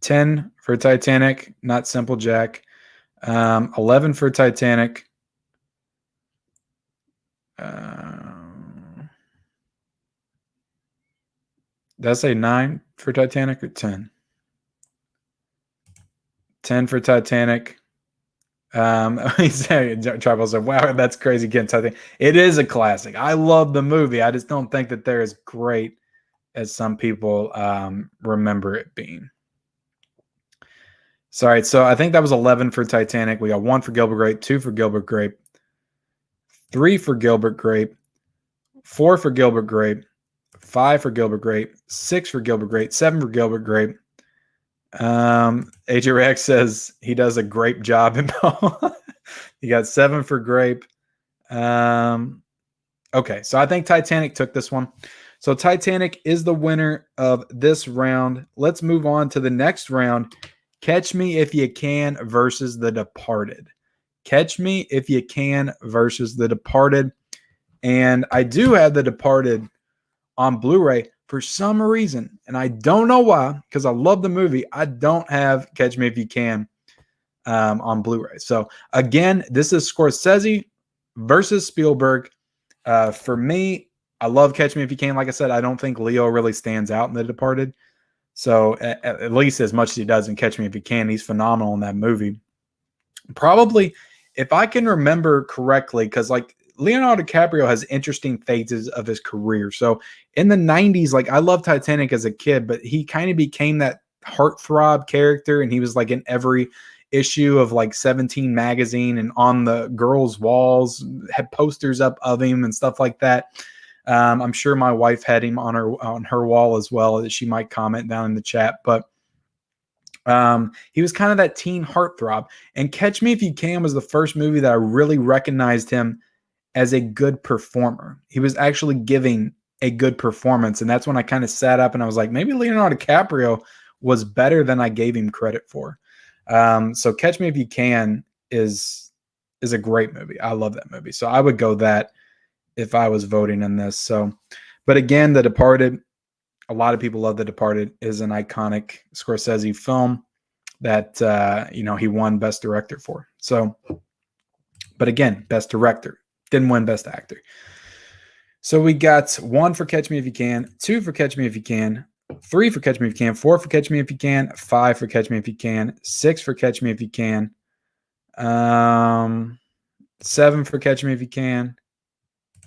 10 for Titanic, not Simple Jack, 11 for Titanic, did I say 9 for Titanic or 10? 10 for Titanic. Tribal said, wow, that's crazy. Again, Titanic. It is a classic. I love the movie. I just don't think that they're as great as some people remember it being. Sorry, so I think that was 11 for Titanic. We got 1 for Gilbert Grape, 2 for Gilbert Grape, 3 for Gilbert Grape, 4 for Gilbert Grape, 5 for Gilbert Grape, 6 for Gilbert Grape, 7 for Gilbert Grape. AJ Rex says he does a grape job in He got 7 for Grape. Okay, so I think Titanic took this one. So Titanic is the winner of this round. Let's move on to the next round. Catch Me If You Can versus The Departed. Catch Me If You Can versus The Departed. And I do have The Departed on Blu-ray for some reason, and I don't know why, because I love the movie. I don't have Catch Me If You Can on Blu-ray. So again, this is Scorsese versus Spielberg. For me, I love Catch Me If You Can. Like I said, I don't think Leo really stands out in The Departed. So at least as much as he does in Catch Me If You Can, he's phenomenal in that movie. Probably, if I can remember correctly, because like Leonardo Dicaprio has interesting phases of his career. So in the 90s, like I loved Titanic as a kid, but he kind of became that heartthrob character, and he was like in every issue of like 17 magazine, and on the girls' walls had posters up of him and stuff like that. I'm sure my wife had him on her wall as well, that she might comment down in the chat. But he was kind of that teen heartthrob. And Catch Me If You Can was the first movie that I really recognized him as a good performer. He was actually giving a good performance. And that's when I kind of sat up and I was like, maybe Leonardo DiCaprio was better than I gave him credit for. So Catch Me If You Can is a great movie. I love that movie. So I would go that if I was voting in this. So, but again, The Departed, a lot of people love The Departed, is an iconic Scorsese film that, he won Best Director for. So, but again, Best Director. Didn't win Best Actor. So we got 1 for Catch Me If You Can, 2 for Catch Me If You Can, 3 for Catch Me If You Can, 4 for Catch Me If You Can, 5 for Catch Me If You Can, 6 for Catch Me If You Can, 7 for Catch Me If You Can,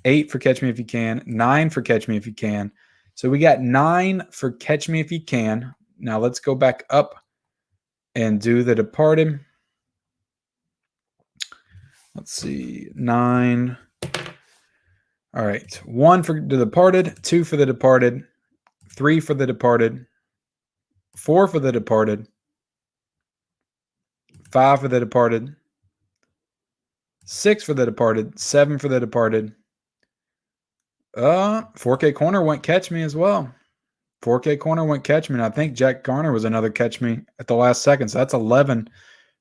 8 for Catch Me If You Can, 9 for Catch Me If You Can. So we got 9 for Catch Me If You Can. Now let's go back up and do The Departed. Let's see, 9. All right, 1 for The Departed, 2 for The Departed, 3 for The Departed, 4 for The Departed, 5 for The Departed, 6 for The Departed, 7 for The Departed. 4K Corner went Catch Me as well. 4K Corner went Catch Me. And I think Jack Garner was another Catch Me at the last second. So that's 11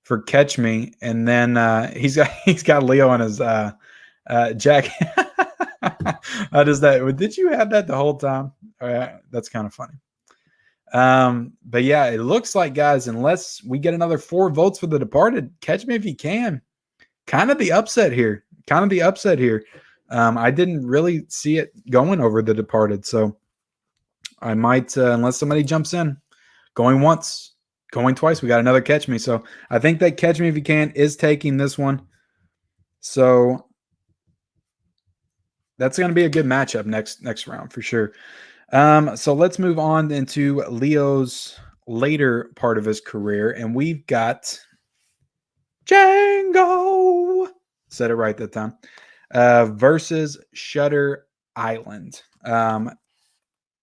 for Catch Me. And then he's got Leo on his Jack. How does that? Did you have that the whole time? That's kind of funny. But yeah, it looks like, guys, unless we get another 4 votes for The Departed, Catch Me If You Can. Kind of the upset here. I didn't really see it going over The Departed, so I might, unless somebody jumps in, going once, going twice, we got another Catch Me. So I think that Catch Me If You Can is taking this one. So that's going to be a good matchup next round for sure. So let's move on into Leo's later part of his career, and we've got Django. Said it right that time. Versus Shutter Island.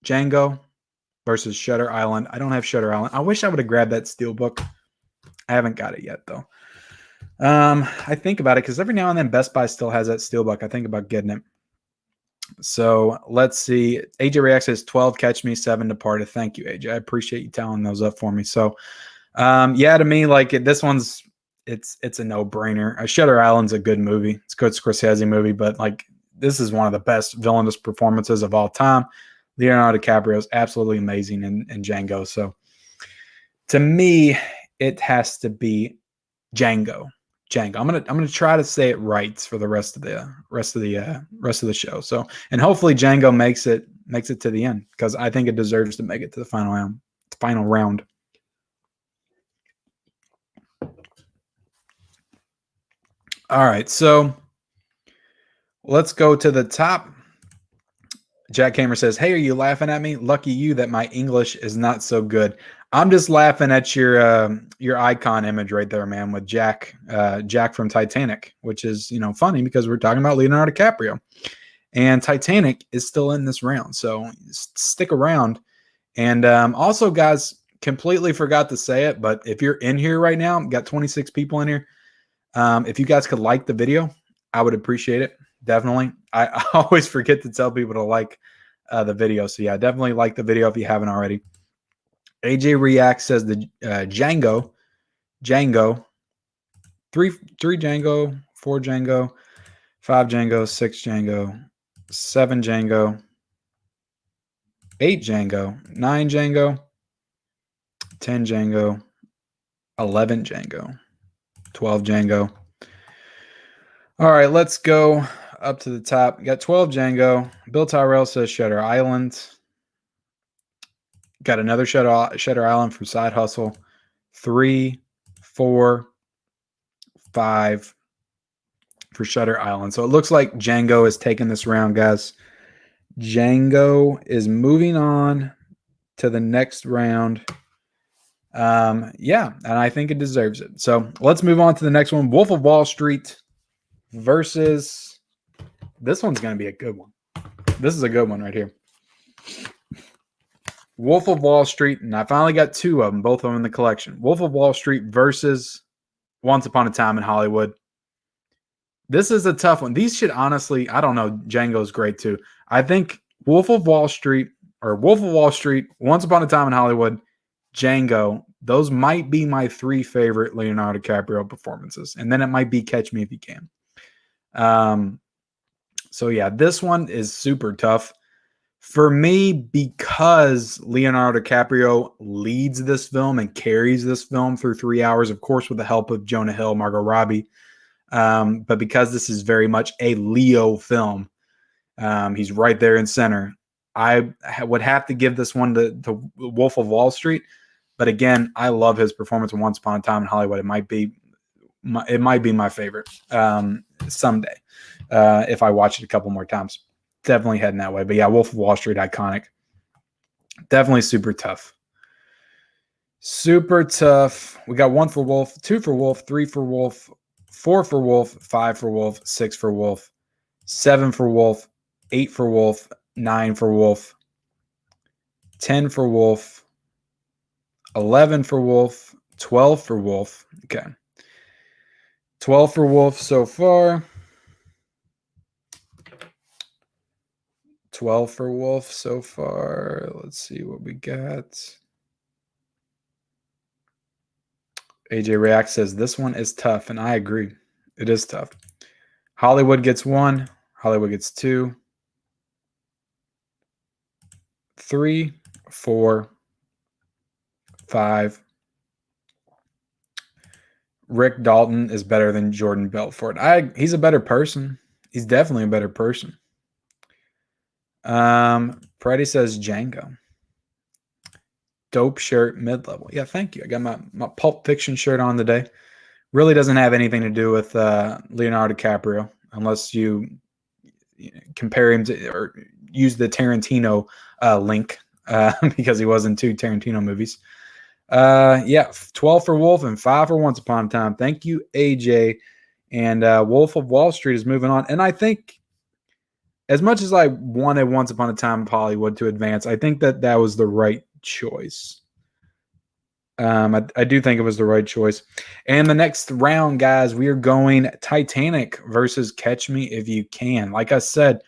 Django versus Shutter Island. I don't have Shutter Island. I wish I would have grabbed that steelbook. I haven't got it yet, though. I think about it because every now and then Best Buy still has that steelbook. I think about getting it. So let's see. AJ Reacts says 12 Catch Me, 7 Departed. Thank you, AJ. I appreciate you tallying those up for me. So yeah, to me, like this one's it's a no-brainer. Shutter Island's a good movie. It's a good Scorsese movie, but like this is one of the best villainous performances of all time. Leonardo DiCaprio is absolutely amazing in Django. So to me, it has to be Django. Django. I'm gonna try to say it right for the rest of the show. So, and hopefully Django makes it to the end, because I think it deserves to make it to the final round. All right, so let's go to the top. Jack Kamer says, "Hey, are you laughing at me? Lucky you that my English is not so good." I'm just laughing at your icon image right there, man, with Jack from Titanic, which is, funny because we're talking about Leonardo DiCaprio, and Titanic is still in this round, so stick around. And also, guys, completely forgot to say it, but if you're in here right now, got 26 people in here. If you guys could like the video, I would appreciate it. Definitely. I always forget to tell people to like the video. So yeah, definitely like the video if you haven't already. AJ Reacts says the Django, 3 Django, 4 Django, 5 Django, 6 Django, 7 Django, 8 Django, 9 Django, 10 Django, 11 Django, 12 Django. All right, let's go up to the top. We got 12 Django. Bill Tyrell says Shutter Island. Got another Shutter Island from Side Hustle. 3, 4, 5 for Shutter Island. So it looks like Django is taking this round, guys. Django is moving on to the next round. Yeah, and I think it deserves it. So let's move on to the next one. Wolf of Wall Street versus... This one's going to be a good one. This is a good one right here. Wolf of Wall Street, and I finally got 2 of them, both of them in the collection. Wolf of Wall Street versus Once Upon a Time in Hollywood. This is a tough one. These should honestly, I don't know, Django's great too. I think Wolf of Wall Street, Once Upon a Time in Hollywood, Django, those might be my 3 favorite Leonardo DiCaprio performances. And then it might be Catch Me If You Can. So yeah, this one is super tough for me because Leonardo DiCaprio leads this film and carries this film through 3 hours, of course, with the help of Jonah Hill, Margot Robbie. But because this is very much a Leo film, he's right there in center. I would have to give this one to Wolf of Wall Street. But again, I love his performance in Once Upon a Time in Hollywood. It might be my favorite someday if I watch it a couple more times. Definitely heading that way. But yeah, Wolf of Wall Street, iconic. Definitely super tough. Super tough. We got 1 for Wolf, 2 for Wolf, 3 for Wolf, 4 for Wolf, 5 for Wolf, 6 for Wolf, 7 for Wolf, 8 for Wolf, 9 for Wolf, 10 for Wolf, 11 for Wolf, 12 for Wolf. Okay. 12 for Wolf so far. 12 for Wolf so far. Let's see what we got. AJ React says this one is tough, and I agree. It is tough. Hollywood gets 1. Hollywood gets 2. 3, 4, 5. Rick Dalton is better than Jordan Belfort. He's a better person. He's definitely a better person. Preddy says Django. Dope shirt, mid-level. Yeah, thank you. I got my Pulp Fiction shirt on today. Really doesn't have anything to do with Leonardo DiCaprio, unless you compare him to or use the Tarantino link because he was in 2 Tarantino movies. Yeah, 12 for Wolf and 5 for Once Upon a Time. Thank you, AJ. And Wolf of Wall Street is moving on. And I think as much as I wanted Once Upon a Time in Hollywood to advance, I think that was the right choice. I do think it was the right choice. And the next round, guys, we are going Titanic versus Catch Me If You Can. Like I said,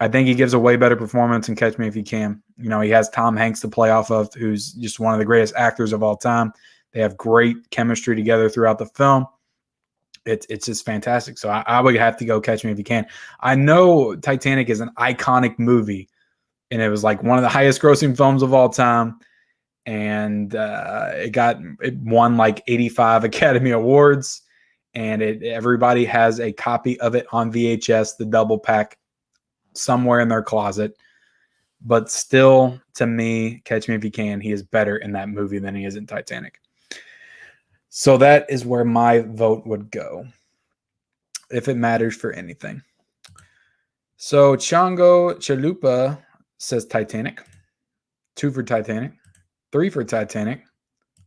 I think he gives a way better performance in Catch Me If You Can. You know, he has Tom Hanks to play off of, who's just one of the greatest actors of all time. They have great chemistry together throughout the film. It's just fantastic. So I would have to go Catch Me If You Can. I know Titanic is an iconic movie, and it was like one of the highest grossing films of all time. And it won like 85 Academy Awards, and everybody has a copy of it on VHS, the double pack, somewhere in their closet. But still, to me, Catch Me If You Can, he is better in that movie than he is in Titanic. So that is where my vote would go, if it matters for anything. So Chango Chalupa says Titanic. 2 for Titanic. 3 for Titanic.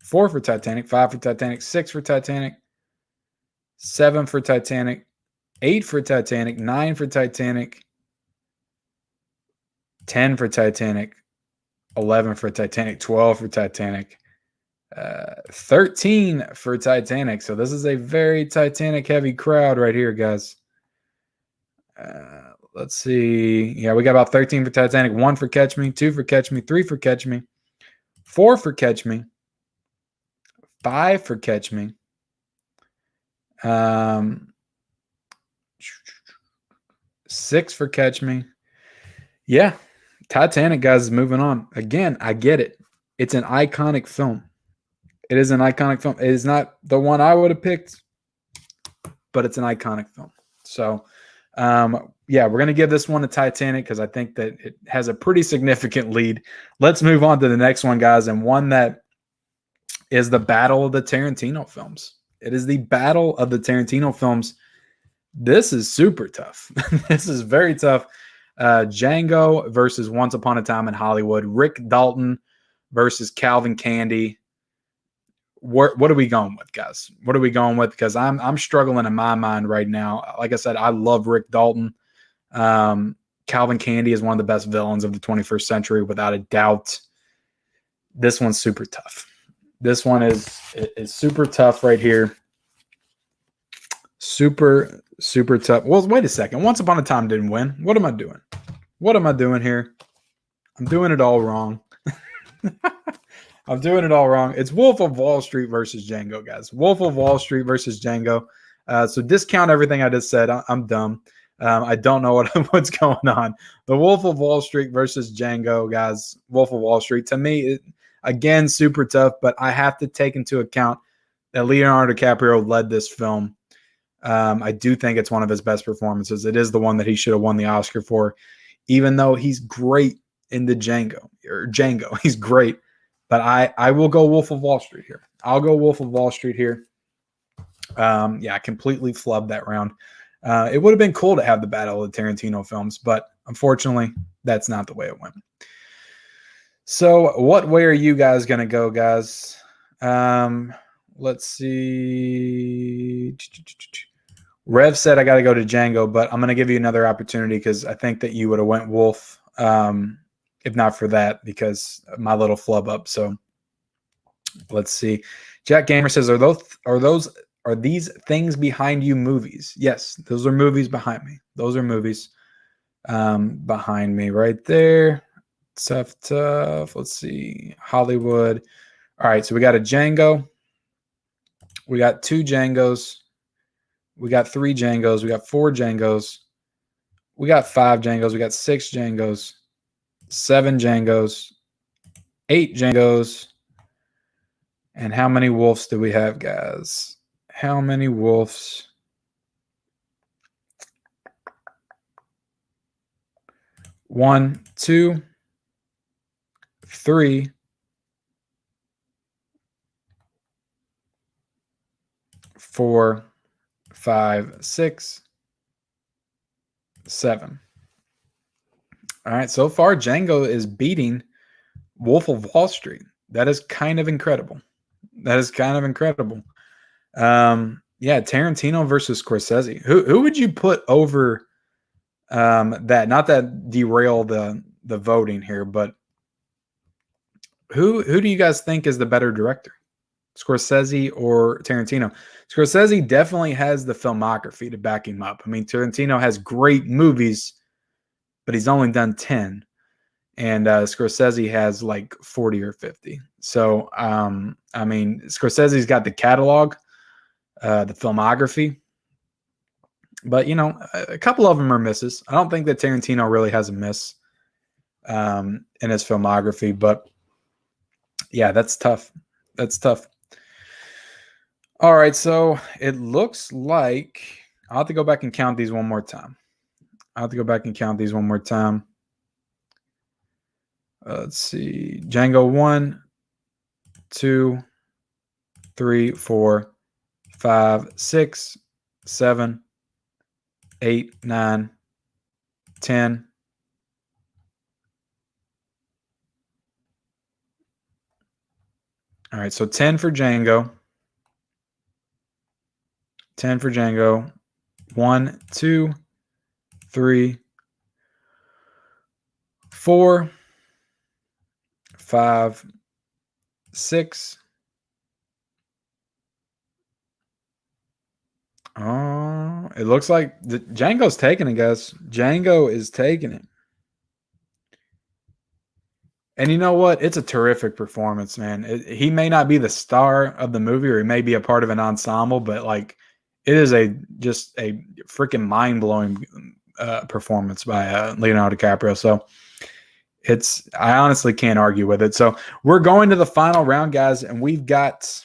4 for Titanic. 5 for Titanic. 6 for Titanic. 7 for Titanic. 8 for Titanic. 9 for Titanic. 10 for Titanic. 11 for Titanic. 12 for Titanic. 13 for Titanic. So this is a very Titanic heavy crowd right here, guys. Let's see. Yeah, we got about 13 for Titanic. 1 for Catch Me. 2 for Catch Me. 3 for Catch Me. 4 for Catch Me. 5 for Catch Me. 6 for Catch Me. Yeah. Titanic, guys, is moving on. Again, I get it. It's an iconic film. It is an iconic film. It is not the one I would have picked, but it's an iconic film. So, yeah, we're going to give this one to Titanic because I think that it has a pretty significant lead. Let's move on to the next one, guys, and one that is the battle of the Tarantino films. It is the battle of the Tarantino films. This is super tough. This is very tough. Django versus Once Upon a Time in Hollywood. Rick Dalton versus Calvin Candy. What are we going with, guys? What are we going with? Because I'm struggling in my mind right now. Like I said, I love Rick Dalton. Calvin Candy is one of the best villains of the 21st century, without a doubt. This one's super tough. This one is super tough right here. Super tough. Well, wait a second. Once Upon a Time didn't win. What am I doing? What am I doing here? I'm doing it all wrong. I'm doing it all wrong. It's Wolf of Wall Street versus Django, guys. Wolf of Wall Street versus Django. So discount everything I just said. I'm dumb. I don't know what's going on. The Wolf of Wall Street versus Django, guys. Wolf of Wall Street. To me, again, super tough, but I have to take into account that Leonardo DiCaprio led this film. I do think it's one of his best performances. It is the one that he should have won the Oscar for, even though he's great in the Django. He's great. But I will go Wolf of Wall Street here. I'll go Wolf of Wall Street here. Yeah, I completely flubbed that round. It would have been cool to have the battle of the Tarantino films, but unfortunately, that's not the way it went. So what way are you guys going to go, guys? Let's see. Rev said I got to go to Django, but I'm going to give you another opportunity because I think that you would have went Wolf. If not for that, because my little flub up. So let's see. Jack Gamer says, are these things behind you movies? Yes, those are movies behind me. Those are movies behind me right there. Tough. Let's see. Hollywood. All right, so we got a Django. We got 2 Djangos. We got 3 Djangos. We got 4 Djangos. We got 5 Djangos. We got 6 Djangos. 7 Djangos, 8 Djangos, and how many wolves do we have, guys? How many wolves? 1, 2, 3, 4, 5, 6, 7. All right, so far Django is beating Wolf of Wall Street. That is kind of incredible. Yeah, Tarantino versus Scorsese. Who would you put over that? Not that derail the voting here, but who do you guys think is the better director? Scorsese or Tarantino? Scorsese definitely has the filmography to back him up. I mean, Tarantino has great movies, but he's only done 10. And Scorsese has like 40 or 50. So, I mean, Scorsese's got the catalog, the filmography. But, you know, a couple of them are misses. I don't think that Tarantino really has a miss in his filmography. But, yeah, that's tough. That's tough. All right, so it looks like I'll have to go back and count these one more time. Let's see. Django 1, 2, 3, 4, 5, 6, 7, 8, 9, 10. All right, so 10 for Django. 10 for Django. 1, 2, 3, 4, 5, 6. Oh, it looks like Django's taking it, guys. Django is taking it. And you know what? It's a terrific performance, man. He may not be the star of the movie, or he may be a part of an ensemble, but like it is just a freaking mind-blowing performance by Leonardo DiCaprio. So I honestly can't argue with it. So we're going to the final round, guys, and we've got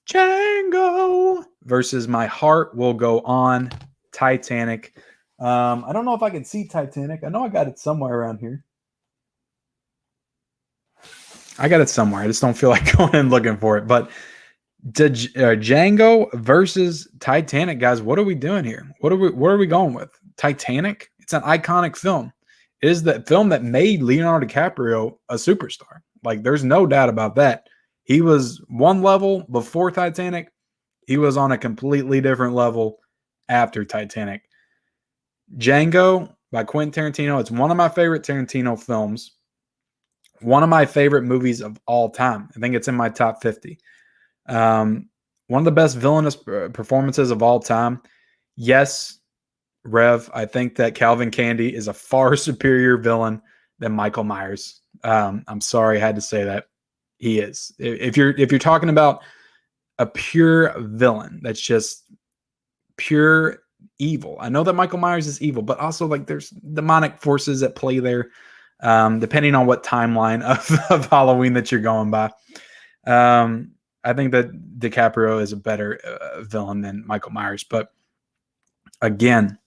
Django versus My Heart Will Go On, Titanic. I don't know if I can see Titanic. I know I got it somewhere around here. I got it somewhere. I just don't feel like going and looking for it. But Django versus Titanic, guys. What are we doing here? What are we going with? Titanic? It's an iconic film. It is the film that made Leonardo DiCaprio a superstar. Like, there's no doubt about that. He was one level before Titanic. He was on a completely different level after Titanic. Django by Quentin Tarantino. It's one of my favorite Tarantino films. One of my favorite movies of all time. I think it's in my top 50. One of the best villainous performances of all time. Yes, Rev, I think that Calvin Candy is a far superior villain than Michael Myers. I'm sorry I had to say that. He is. If you're talking about a pure villain that's just pure evil. I know that Michael Myers is evil, but also like there's demonic forces at play there, depending on what timeline of Halloween that you're going by. I think that DiCaprio is a better villain than Michael Myers. But again,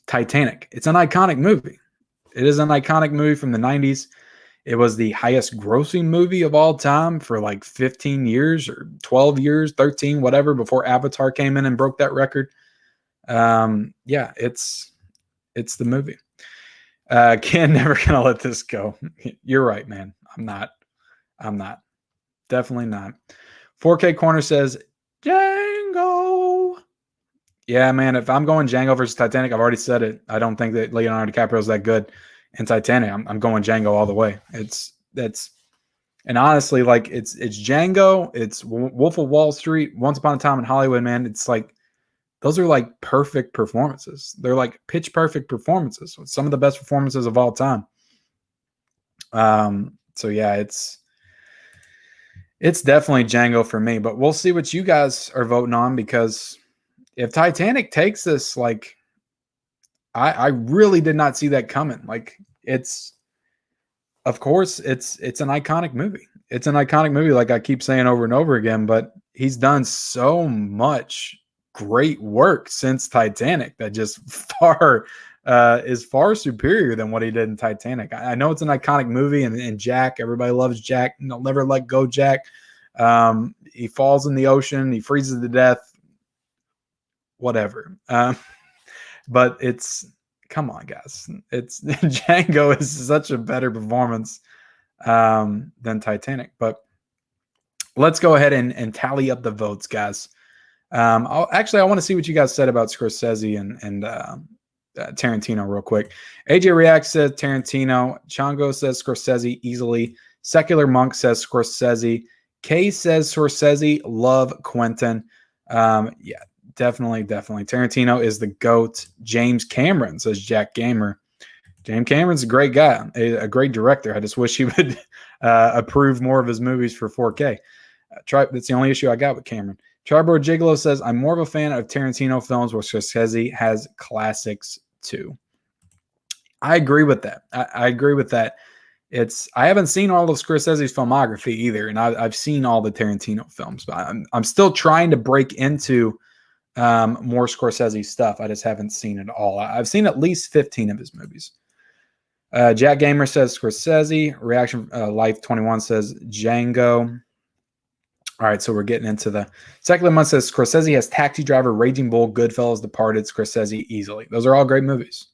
Titanic. It's an iconic movie. It is an iconic movie from the 90s. It was the highest grossing movie of all time for like 15 years or 12 years, 13, whatever, before Avatar came in and broke that record. Yeah, it's the movie. Ken, never gonna let this go. You're right, man. I'm not. Definitely not. 4K Corner says Django. Yeah, man. If I'm going Django versus Titanic, I've already said it. I don't think that Leonardo DiCaprio is that good in Titanic. I'm going Django all the way. And honestly, like it's Django. It's Wolf of Wall Street. Once Upon a Time in Hollywood, man. It's like those are like perfect performances. They're like pitch perfect performances. Some of the best performances of all time. So yeah, it's definitely Django for me, but we'll see what you guys are voting on, because if Titanic takes this, like I really did not see that coming. Like of course it's an iconic movie. It's an iconic movie, like I keep saying over and over again, but he's done so much great work since Titanic that just is far superior than what he did in Titanic. I know it's an iconic movie, and Jack, everybody loves Jack. They'll never let go Jack. He falls in the ocean, he freezes to death, whatever. But come on, guys. Django is such a better performance than Titanic. But let's go ahead and tally up the votes, guys. I want to see what you guys said about Scorsese and Tarantino real quick. AJ React says Tarantino. Chango says Scorsese easily. Secular Monk says Scorsese. Kay says Scorsese. Love Quentin. Yeah, Definitely. Tarantino is the GOAT. James Cameron, says Jack Gamer. James Cameron's a great guy, a great director. I just wish he would approve more of his movies for 4K. That's the only issue I got with Cameron. Charboard Gigolo says, I'm more of a fan of Tarantino films where Scorsese has classics too. I agree with that. I agree with that. I haven't seen all of Scorsese's filmography either, and I've seen all the Tarantino films, but I'm still trying to break into more Scorsese stuff. I just haven't seen it all. I've seen at least 15 of his movies. Jack Gamer says Scorsese. Reaction Life 21 says Django. All right, so we're getting into the second month. Says Scorsese has Taxi Driver, Raging Bull, Goodfellas, Departed, Scorsese easily. Those are all great movies.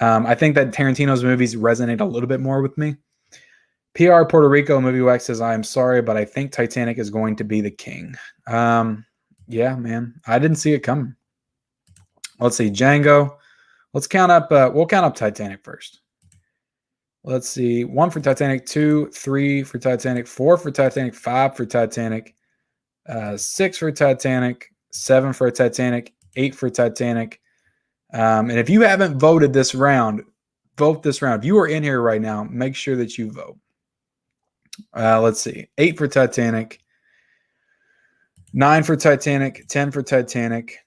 I think that Tarantino's movies resonate a little bit more with me. PR Puerto Rico Movie Wax says, I am sorry, but I think Titanic is going to be the king. Yeah, man. I didn't see it coming. Let's see. Django. Let's count up. We'll count up Titanic first. Let's see. 1 for Titanic, 2, 3 for Titanic, 4 for Titanic, 5 for Titanic, 6 for Titanic, 7 for Titanic, 8 for Titanic. And if you haven't voted this round, vote this round. If you are in here right now, make sure that you vote. Let's see. 8 for Titanic, 9 for Titanic, 10 for Titanic,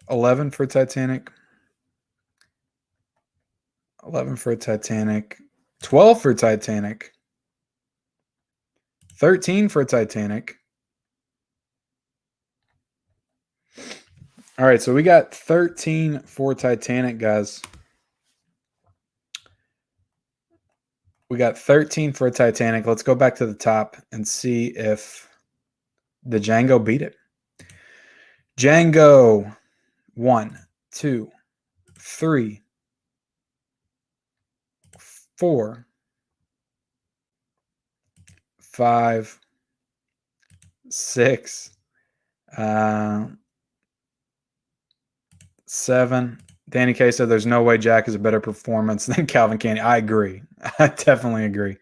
11 for Titanic, 11 for Titanic, 12 for Titanic, 13 for Titanic. All right, so we got 13 for Titanic, guys. We got 13 for Titanic. Let's go back to the top and see if the Django beat it. Django, 1, 2, 3, 4, 5, 6, 7. Danny K said there's no way Jack is a better performance than Calvin Candy. I agree. I definitely agree.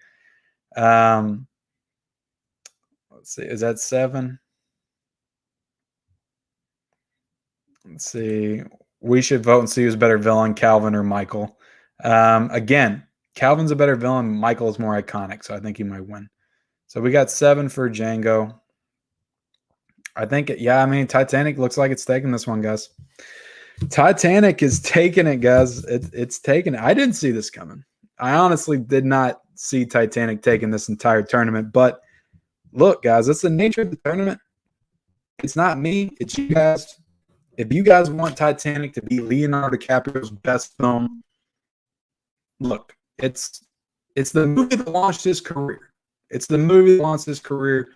Let's see. Is that 7? Let's see. We should vote and see who's better villain, Calvin or Michael. Again, Calvin's a better villain. Michael is more iconic, so I think he might win. So we got 7 for Django. I think, Titanic looks like it's taking this one, guys. Titanic is taking it, guys. It's taking it. I didn't see this coming. I honestly did not see Titanic taking this entire tournament. But look, guys, it's the nature of the tournament. It's not me. It's you guys. If you guys want Titanic to be Leonardo DiCaprio's best film, look, it's the movie that launched his career. It's the movie that launched his career,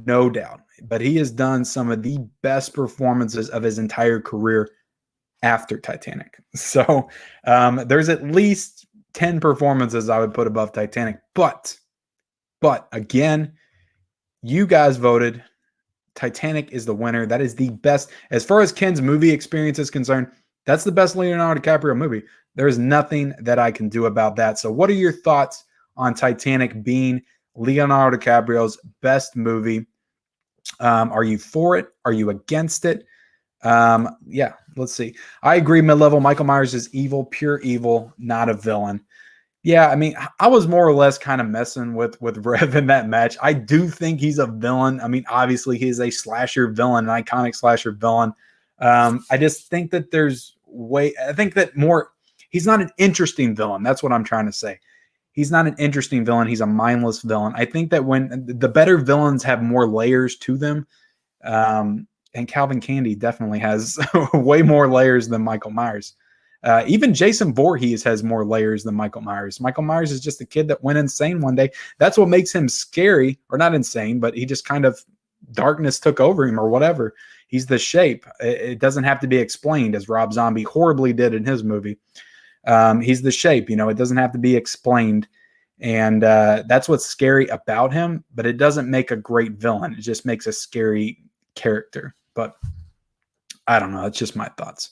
no doubt. But he has done some of the best performances of his entire career after Titanic. So there's at least 10 performances I would put above Titanic. But again, you guys voted. Titanic is the winner. That is the best. As far as Ken's movie experience is concerned, that's the best Leonardo DiCaprio movie. There is nothing that I can do about that. So what are your thoughts on Titanic being Leonardo DiCaprio's best movie? Are you for it? Are you against it? Yeah, let's see. I agree, mid-level. Michael Myers is evil, pure evil, not a villain. Yeah, I was more or less kind of messing with Rev in that match. I do think he's a villain. Obviously, he is a slasher villain, an iconic slasher villain. I just think that he's not an interesting villain. That's what I'm trying to say. He's not an interesting villain. He's a mindless villain. I think that when the better villains have more layers to them, and Calvin Candy definitely has way more layers than Michael Myers. Even Jason Voorhees has more layers than Michael Myers. Michael Myers is just a kid that went insane one day. That's what makes him scary, or not insane, but he just kind of darkness took over him or whatever. He's the shape. It doesn't have to be explained, as Rob Zombie horribly did in his movie. He's the shape, it doesn't have to be explained. And that's what's scary about him, but it doesn't make a great villain. It just makes a scary character. But I don't know. It's just my thoughts.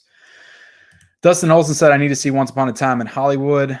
Dustin Olson said, I need to see Once Upon a Time in Hollywood.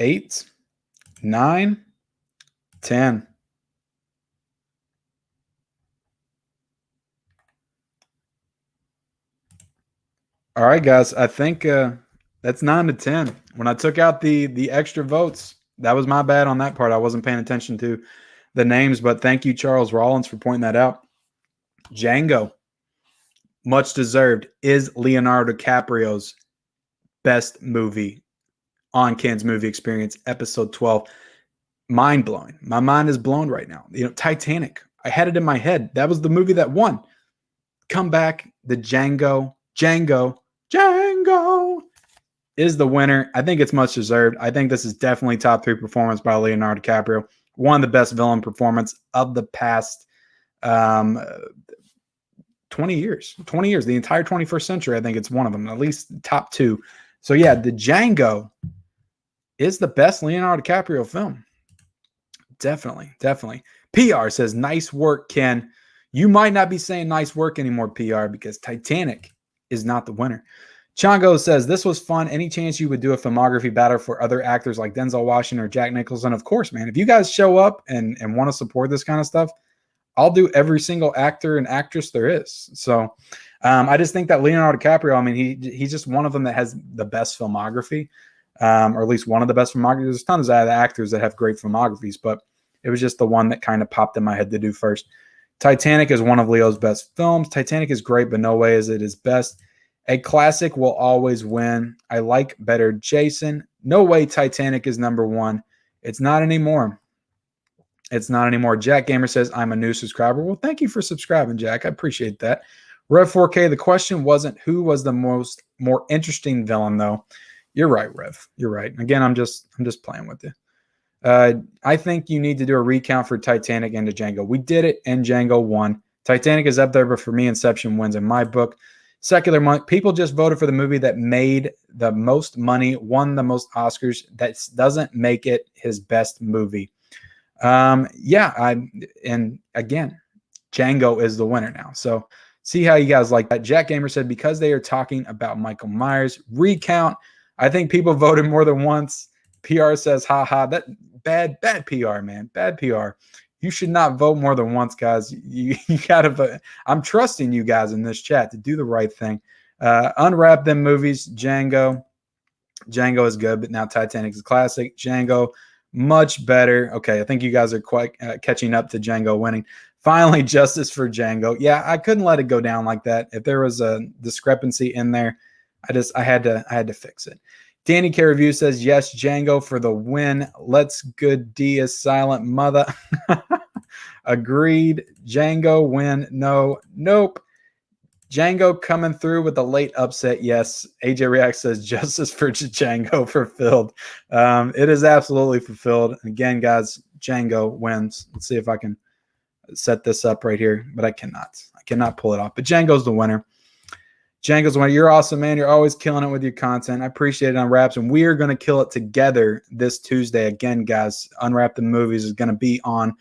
8, 9, 10. All right, guys. I think that's 9 to 10. When I took out the extra votes, that was my bad on that part. I wasn't paying attention to the names, but thank you, Charles Rollins, for pointing that out. Django, much deserved, is Leonardo DiCaprio's best movie on Ken's Movie Experience, episode 12. Mind blowing. My mind is blown right now. You know, Titanic. I had it in my head. That was the movie that won. Come back, the Django is the winner. I think it's much deserved. I think this is definitely top 3 performance by Leonardo DiCaprio. One of the best villain performance of the past 20 years. 20 years, the entire 21st century. I think it's one of them, at least top 2. So yeah, the Django is the best Leonardo DiCaprio film. Definitely. PR says, nice work, Ken. You might not be saying nice work anymore, PR, because Titanic is not the winner. Chango says, this was fun. Any chance you would do a filmography battle for other actors like Denzel Washington or Jack Nicholson? Of course, man. If you guys show up and want to support this kind of stuff, I'll do every single actor and actress there is. So I just think that Leonardo DiCaprio, I mean, he's just one of them that has the best filmography, or at least one of the best filmographies. There's tons of actors that have great filmographies, but it was just the one that kind of popped in my head to do first. Titanic is one of Leo's best films. Titanic is great, but no way is it his best. A classic will always win. I like better Jason. No way Titanic is number 1. It's not anymore. Jack Gamer says, I'm a new subscriber. Well, thank you for subscribing, Jack. I appreciate that. Rev 4K, the question wasn't who was the more interesting villain, though. You're right, Rev. You're right. Again, I'm just playing with you. I think you need to do a recount for Titanic and Django. We did it, and Django won. Titanic is up there, but for me, Inception wins in my book. Secular monk, people just voted for the movie that made the most money, won the most Oscars. That doesn't make it his best movie. And again, Django is the winner now. So see how you guys like that. Jack Gamer said, because they are talking about Michael Myers. Recount. I think people voted more than once. PR says, haha, that bad PR, man. Bad PR. You should not vote more than once, guys. You gotta vote. I'm trusting you guys in this chat to do the right thing. Unwrap them movies. Django is good, but now Titanic is a classic. Django, much better. Okay, I think you guys are quite catching up to Django winning. Finally, justice for Django. Yeah, I couldn't let it go down like that. If there was a discrepancy in there, I had to fix it. Danny K Review says, yes, Django for the win. Let's good D is silent mother. Agreed. Django win. No. Nope. Django coming through with a late upset. Yes. AJ React says justice for Django fulfilled. It is absolutely fulfilled. Again, guys, Django wins. Let's see if I can set this up right here, but I cannot. I cannot pull it off. But Django's the winner. Django's the winner. You're awesome, man. You're always killing it with your content. I appreciate it. Unwraps, and we are going to kill it together this Tuesday. Again, guys, Unwrap the Movies is going to be on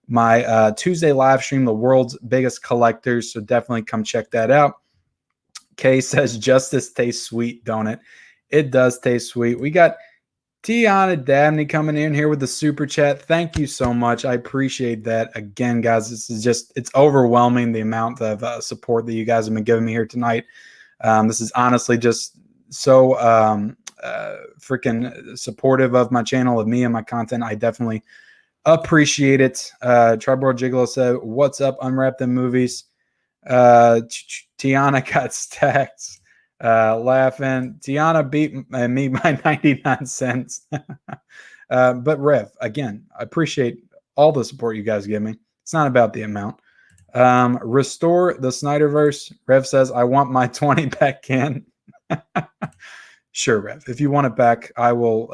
my Tuesday live stream, The World's Biggest Collectors. So definitely come check that out. Kay says, justice tastes sweet, don't it? It does taste sweet. We got Tiana Dabney coming in here with the super chat. Thank you so much. I appreciate that. Again, guys, this is just, it's overwhelming the amount of support that you guys have been giving me here tonight. This is honestly just so freaking supportive of my channel, of me and my content. I definitely appreciate it. Tribord Gigolo said, what's up, Unwrap Them Movies? Tiana got stacked. Laughing. Tiana beat me by 99 cents. But Rev, again, I appreciate all the support you guys give me. It's not about the amount. Restore the Snyderverse. Rev says, I want my 20 back, Ken. Sure, Rev. If you want it back, I will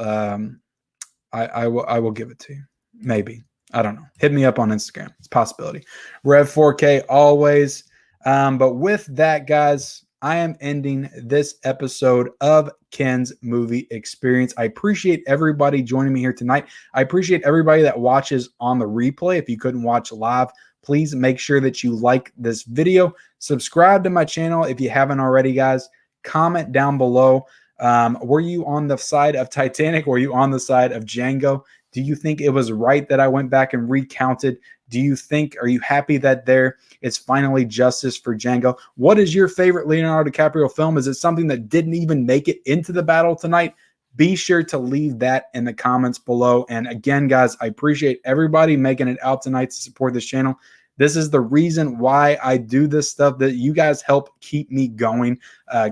I will give it to you. Maybe. I don't know. Hit me up on Instagram. It's a possibility. Rev 4K always. But with that, guys, I am ending this episode of Ken's Movie Experience. I appreciate everybody joining me here tonight. I appreciate everybody that watches on the replay. If you couldn't watch live, please make sure that you like this video. Subscribe to my channel if you haven't already, guys. Comment down below Were you on the side of Titanic? Were you on the side of Django? Do you think it was right that I went back and recounted? Are you happy that there is finally justice for Django? What is your favorite Leonardo DiCaprio film? Is it something that didn't even make it into the battle tonight? Be sure to leave that in the comments below. And again, guys, I appreciate everybody making it out tonight to support this channel. This is the reason why I do this stuff, that you guys help keep me going,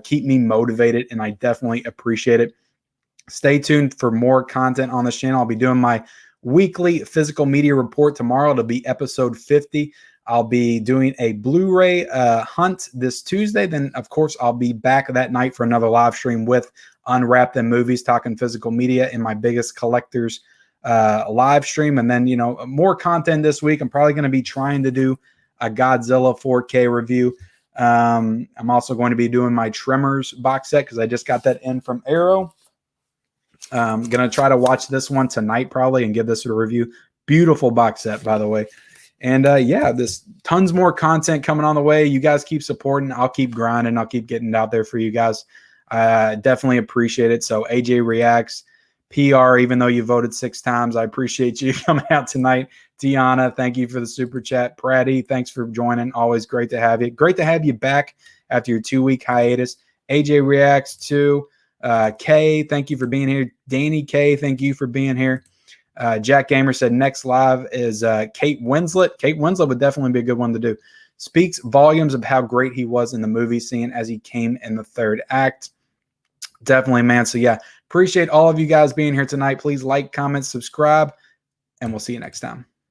keep me motivated, and I definitely appreciate it. Stay tuned for more content on this channel. I'll be doing my weekly physical media report tomorrow. It'll be episode 50. I'll be doing a Blu-ray hunt this Tuesday. Then, of course, I'll be back that night for another live stream with Unwrap Them Movies, talking physical media in my biggest collectors live stream. And then, more content this week. I'm probably going to be trying to do a Godzilla 4K review. I'm also going to be doing my Tremors box set because I just got that in from Arrow. I'm going to try to watch this one tonight probably and give this a review. Beautiful box set, by the way. And yeah, there's tons more content coming on the way. You guys keep supporting. I'll keep grinding. I'll keep getting it out there for you guys. Definitely appreciate it. So AJ Reacts, PR, even though you voted 6 times, I appreciate you coming out tonight. Tiana, thank you for the super chat. Pratty, thanks for joining. Always great to have you. Great to have you back after your 2-week hiatus. AJ Reacts too. Kay, thank you for being here. Danny K, thank you for being here. Jack Gamer said next live is Kate Winslet. Kate Winslet would definitely be a good one to do. Speaks volumes of how great he was in the movie scene as he came in the 3rd act. Definitely, man. So yeah, appreciate all of you guys being here tonight. Please like, comment, subscribe, and we'll see you next time.